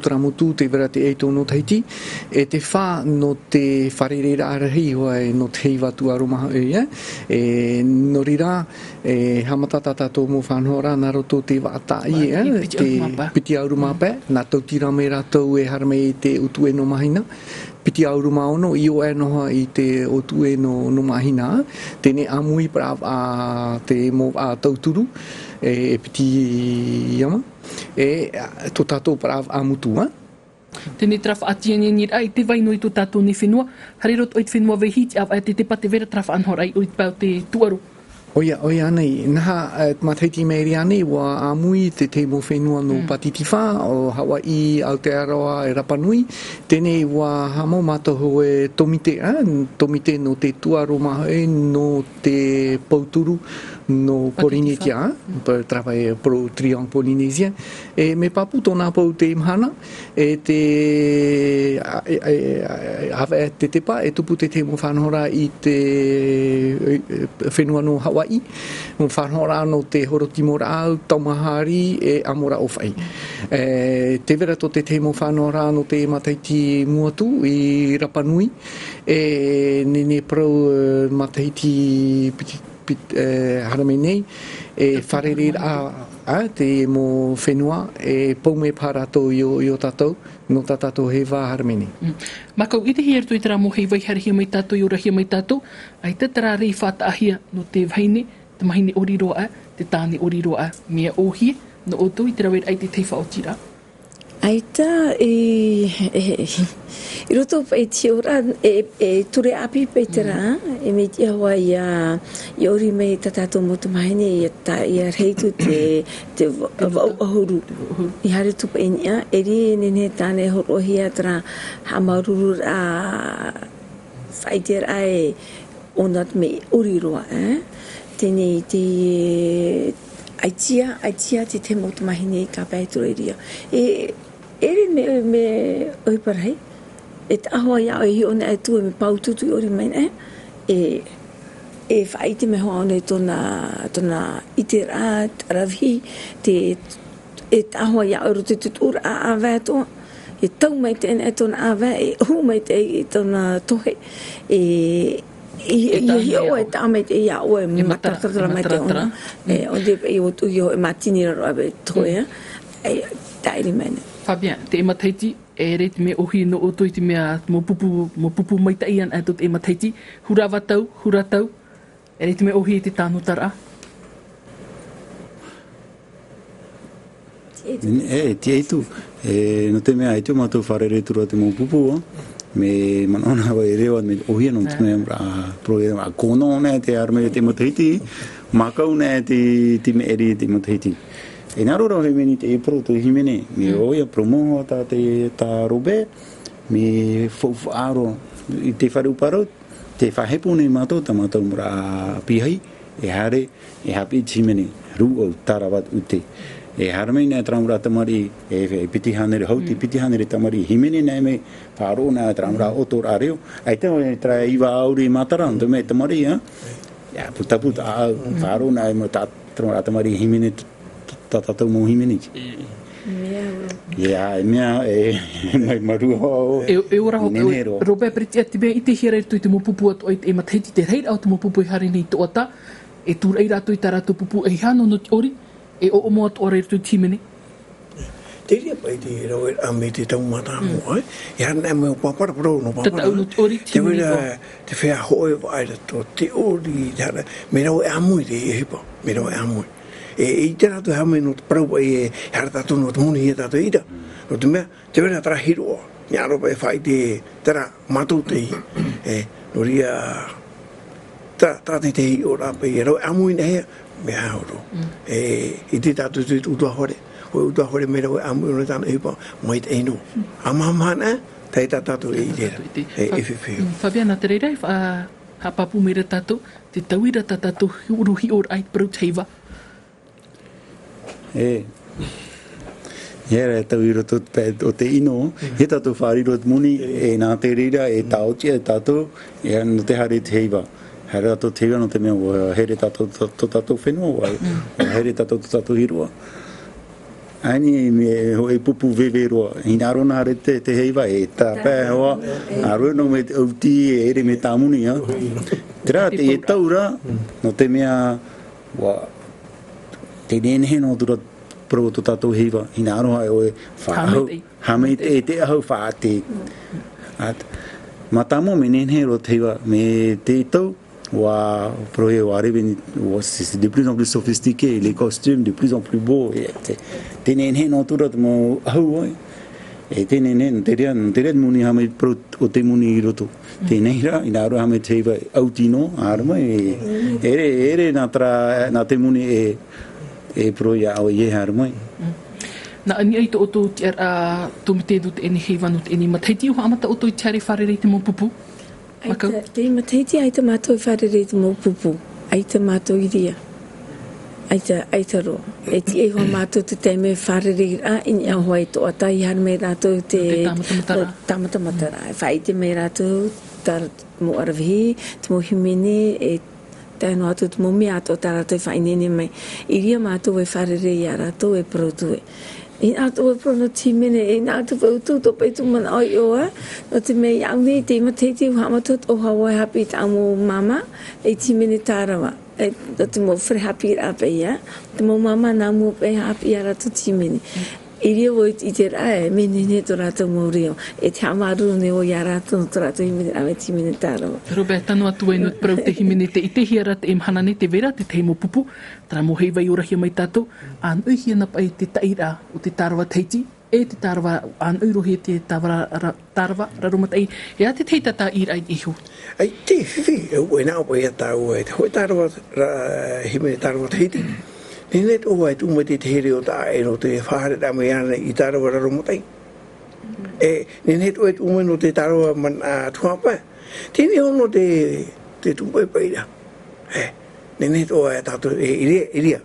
te vera te eito no Tahiti, e te wha no te wharerera arahi hoa e no te Heiva tuarumaha e no rira, hamatata tato mo whanhora na roto te waatai te piti aurumape, na tautira me ratou e harame i te utu e no mahina, piti auruma ono i o e noha i te otu e no mahina, tene amui pra a te mo a tauturu, e piti yama, e to tato pra a mutua. Tene traf atien ni ai te vai no i to tato ni whenua, harirot oit whenua vehit, a te pate vera traf anhor ai oit pau te tuaru. Oia nei, naha mataiti meri ane wa amui te te mo whenua no Patitiwha o Hawaii, Aotearoa e Rapanui. Tene wa hamo matoho e tomite no te tuaro mahe no te pauturu no Polynesia, per travai pro triang Polynesia. E me papu tōna pau te imhana, e te hawe te tepa, e tupu te mo whanhora i te whenua no Hawaii, mo whanhora no te Horotimora au, Taumahari e Amora Ofai. Te vera to te mo whanhora no te Mataiti Muatu i Rapanui, e nene pro Mataiti harame nei, e wharerir a te mo whenua, e paume parato i o tatou, no tatou Heiva harame nei. Makau i te hia tu i tera mo Heiva i harihia mai tatou i orahia mai tatou, ai te tera rei whataahia no te vaine, te mahine oriroa, te tāne oriroa, mea ohie, no oto i tera wera ai te teiwha o tira. Aita i roto e tiora e ture api pe tera e me tia hoa i ori me tatato motu mahine i a reitu te ahuru i hare tupa inia e ri nene tane horohia tera hamaruru a whaiter ai onat me oriroa tene te aitia te motu mahine i ka pēturo iria eri me oiparai e tahoa ia e hiona e tua me paututu i ori maina e whaiti me hoa ona tona itera taravi e tahoa ia e rote tutura a awae e tau mai te ene e tona awae e hu mai te e tona tohe e hio e tāmei te ia oe matatatara mai te ona onde e o tu hio e matinira roa be toea e tairi mene Fabian, te Mataiti, e reit me ohi no o toi te mea mo pupu mai taian e tot e Mataiti, hura tau, e reit me ohi te tāno tara. Ti eitu, no te mea eitu mātou wharere tura te mo pupu, me manona wa e rewa me ohi no te mea proe a kono ne te arme te Mataiti, makau ne te me eri te Mataiti. E naro rau he meni te e pro to himene, me oia promoho ta robe, me whaaro i te whareuparau, te whahepo nei mātou, ta mātou mra pihai, e hare, e hapi himene, ru o tarawat ute. E haramei nei tramura tamari, e pitihanere, hauti pitihanere tamari, himene nei me, whaaro nei tramura otor areo, ai te hoi tra iwa auri matara, ndo me tamari, ya puta, whaaro nei mo tramura tamari himene tātou mohimini. Ia, mea mai marua e ora ho robe priti ati be ite hira tu te mo pupu atu e matahiti te reira au te mo pupu hari nei toata e tu reira tu i tarato pupu e hano no ori e o mo atu ora tu timene te ria pai te roe a me te tau mata mo ai ia na me papara pro no papara te no ori timene te fea hoe vai to te ori tara me roe amui te hipa me roe amui e te rato hame no te prau e harta tu no te muni e tato ida no te mea te vera tra hiro nia ropa e fai te tera matu te e no ria tra te hi ora pe e roe amui nea me hauro e te tato te utua hore o utua hore me roe amui no tana hipa mai te eno amamana te tato e idera e fefeo Fabiana te reira ha papu mire tato te tauira tato uruhi or ai prau Heiva Ia tau i roto o te ino, he tato whariro muni e nā te rira e taotia e tato e no te hare te Heiva. Hare tato te Heiva no te mea o here tato tato whenua o here tato tato hiroa. Aini me ho e pupu veveroa. Hina rona hare te Heiva e tā pēr hoa. Aroe no me auti e ere me tāmuni. Tera te e taura no te mea te nenehe no tura pro to tatou Heiva ina aroha e oe whaahau hamei te ahau whaate matamo me nenehe ro te Heiva me te tau wa pro e wa reveni c'est de plus en plus sophistiqué les costumes de plus en plus beaux te nenehe no tura mo ahau oe e te nenehe te rea muni hamei pro o te muni i roto te neira ina aroha hamei te Heiva autino arama ere nā te muni e pro ia au ie har mai na ani ai to to ter a to mete do te eni Heiva no te eni matahiti ho amata o to tare wharere te mo pupu te matahiti ai te mato wharere te mo pupu ai te mato iria ai te ro e ti e ho mato te te me wharere a in a hoi to ata i har me rato te tamata matara whai te me rato tar mo aravihi te mo himene e tēnō atu te momi ato tarato e whainene mai. Iria mātou e wharere i arato e protu e. I ato e prono timene e nātu wautu to peitu mana oi oa. No te mei aune i te mateti u hamatot o Hawaii hapi ta amo mama e timene tārawa. No te mo whare hapi rape ia. Te mo mama nā mua pe hapi arato timene. Iria wo i te rae, me nene to rato mōreo. E te amaru ne o ia rato no to rato himene ame timene tārawa. Robert, tanu atu e no prau te himene te ite hia rata e mhanane te vera, te teimo pupu. Tara mo Heiva i orahia mai tātou. An ui hia na pai te taira o te tārawa Tahiti. E te tārawa, an ui rohi te tārawa raromatai. E a te teitata i rai iho. Ai te whiwhi, e nā pai a tāu e te hoi tārawa himene tārawa Tahiti. Nene tō wai tūmai te here o tā e no te whahare tā mai ana i tārawa raromatai. Nene tō e tūmai no te tārawa tuapa. Tēne hono te tūpai paira. Nene tō e tātou e iria.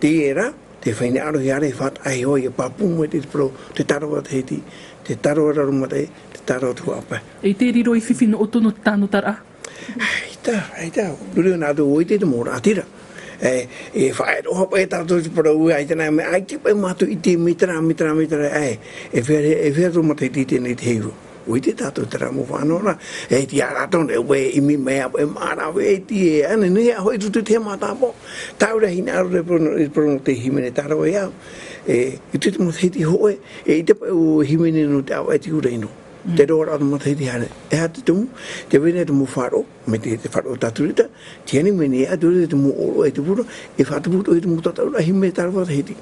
Te era, te whaine aro hi are what ai hoi e papumai te pro te tārawa Tahiti, te tārawa raromatai, te tārawa tuapa. E te riro i whiwhi no oto no tāno tara? Aita, rureo nā tō oi te mōra atira. E whae roha pai tātou te parau ai tēnā me ai te pai mātou i te mitra e whea tō matahiti tēnei te Heiva ui te tātou te ramo whanora e ti araton e ue imi mea e mara e ti e ane nei a hoi tutu te mātāpo tāura hina aro e prono te himene tārawa e au i te matahiti hoe e i te pai o himene no te au e ti ureino te roa atu matahiti hane e ha te tumu te wene te mu wharo me te wharo taturita tiani mene e atu te mu oro e te puro e whataputo e te mu tataura hime tārawa Tahiti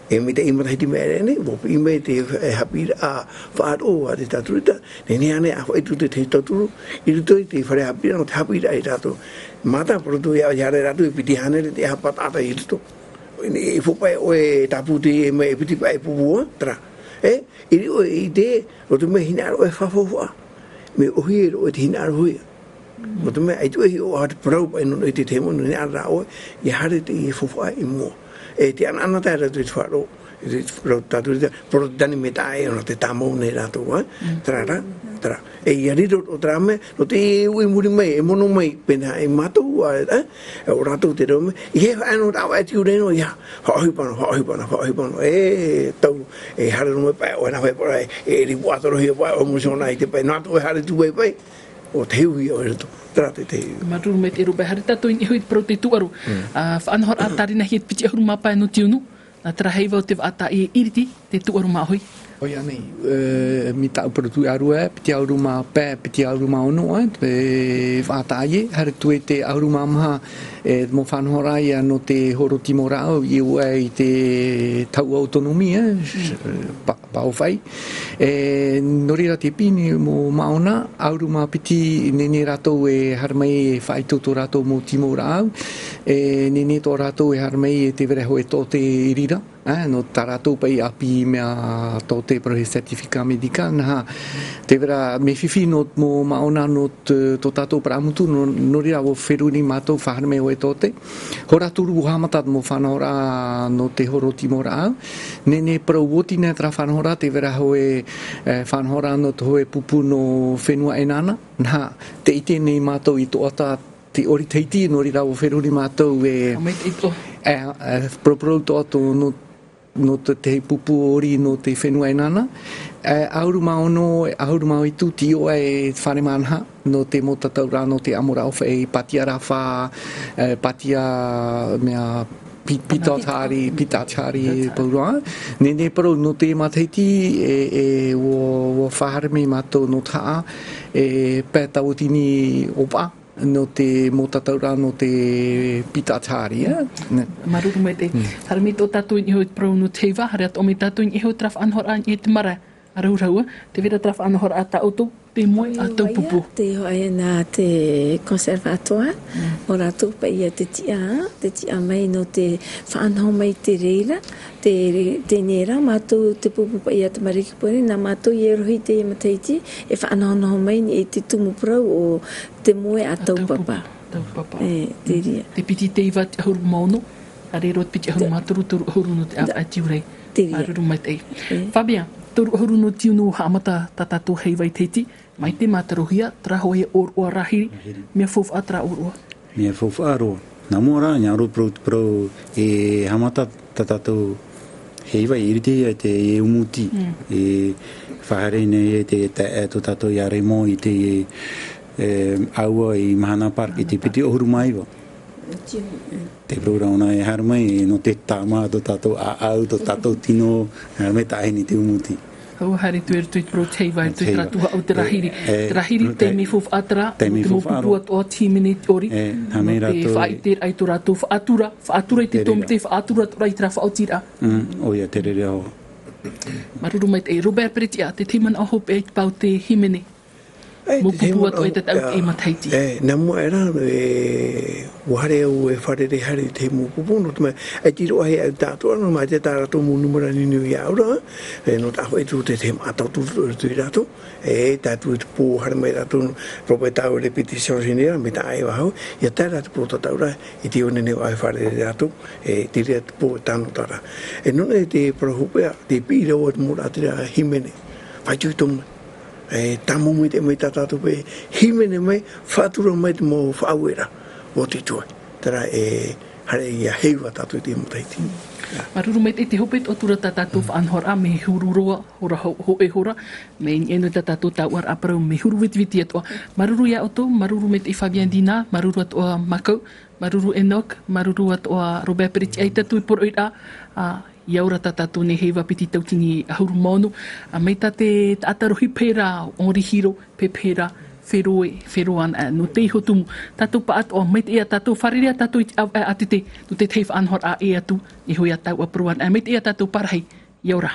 e me te ima Tahiti mea rene wopi ime te hapira a wharo a te taturita nene ane a whaitu te taturu i ruto i te whare hapira no te hapira e tato mata proto e a jare ratu e piti hane te hapatata i ruto e whopai o e taputi e me e piti pa e pupua tra iri o i te o te mea hinaro e whawhawha me ohi e ro e te hinaro hui o te mea aitu e o hati parau pa ino e te temo no ne ara oe i hare te i whawhwa i mua e te anana tai ratu i te wharo i te parau tatu i te pro tani me tae o te tamau nei ratu trara tra e ia riro o tra me no te ui muri mai e mono mai pena e matou o rato te rome e ano da vai tiu reno ia hoi pano e tau e hare no pa o na vai por ai e ri wato ro ia o musona i te pa na to hare tu vai pai o te hui o to trate te Maru me te ruba hare tato i hoi pro te tuaru fa anhor atari na hit piti huruma pa no tiunu na tra Heiva o te ata i iriti te tuaru ma hoi Oi anei, mi tau produi arua, piti auruma pē, piti auruma ono, te whātāie, hare tue te auruma maha, mo whanhora ia no te horo timorao, i ua i te tau autonomia, paowhai. Norira te pini mo maona, auruma piti nene ratou e harmai e whaitoto ratou mo timorao, nene tō ratou e harmai e te vereho e tō te irira, no taratou pai api mea tō te prohe certifica medica na te vera me fifi no mo maona no tō tātou pramutu no rira o wheruni mātou whaharme o e tōte hora turu hamata mo whanahora no te horo timora nene pro wotina tra whanahora te vera hoe whanahora no te hoe pupu no whenua enana na te ite nei mātou i tō ata te ori Tahiti no rira o wheruni mātou pro tō ato no te pupu ori no te whenua enana. Auruma ono, auruma o i tuti o e whare manha no te motatau no te amora ofa e patia rafa, patia mea pitatari paurua. Nene parau no te Tahiti e o whahareme mātou no taa e pēta o tini opa. No te motataura no te pitatari Maruru me te harami tō tātou i hoi prau no te Heiva hare ato me tātou i hoi traf anhora i te mara arauraua te vera traf anhora a tāutou te moe a tau pupu te hoi nā te conservatoire o rātou pa ia te tia mai no te whanau mai te reira te nera mātou te pupu pa ia te mariki pore nā mātou i rohi te Tahiti e whanau mai ni e te tumu prau o te moe a tau papa te ria te piti te iwa te ahuru mauno a rero te piti ahuru māturu turu ahuru no te a tiurei maruru mai te Fabian turu ahuru no tiunu haamata tātātou Heiva i Tahiti mai te mātarohia traho e oroa rahiri mea fofu atra oroa mea fofu aroa nā mora ngā ro pro e haamata tātātou Heiva i iriti e te e umuti e whahare nei e te tō tātou i aremo i te aua i Mahana Park i te piti ohuru maiwa te prorauna e harmai no te tāma tō tātou au tō tātou tino harmai tāheni te umuti Hau hare tu e tui pro te Heiva e tui tratuha au te rahiri te rahiri te me fofu atra te mopupu atoa 10 minute ori no te whaiter ai tō rātou whaatura i te tom te whaatura tō rai tra whaotira oia te rere ho Maruru mai te Robert Peretia te timana o hope e pau te himene mopupu atoa i te tau e Tahiti nā mua e rāno e wahare au e wharere hare te mopupu no te mai e tiro ahi au tātua no mai te tārato mo numera nini i aura no tāho e tu te mātau tui rato e tātu e te pō hare mai rato ropa e tāu repetition sinera me tā e wahau ia tā rato pō tātaura i te onene o ai wharere rato e tiri atu pō e tāno tāra e nona e te parahupea te pīra o e te mora atira himene whai tui tonga tamo mai te mai tātātou pe himene mai whātura mai te mō whauera o te toi tera hare i a Heiva tātou te Tahiti Maruru mai te hopet o tura tātātou whaanhora me hururoa hora ho e hora me enu tātātou tāuar aparau me huru witviti atoa maruru ia oto maruru me te Fabian Dina maruru atoa Makau maruru Enoch maruru atoa Robert Peretia ai tātou i poro i a iaura tātātou ne Heiva piti tautini ahuru maunu mai tā te atarohi pēra ori hiro pe pēra wheroan no te ihotumu tātou pa atoa mai te ea tātou wharerea tātou atite no te teiwha anhor a e atu i hoi a tau apruan mai te ea tātou parahi iaura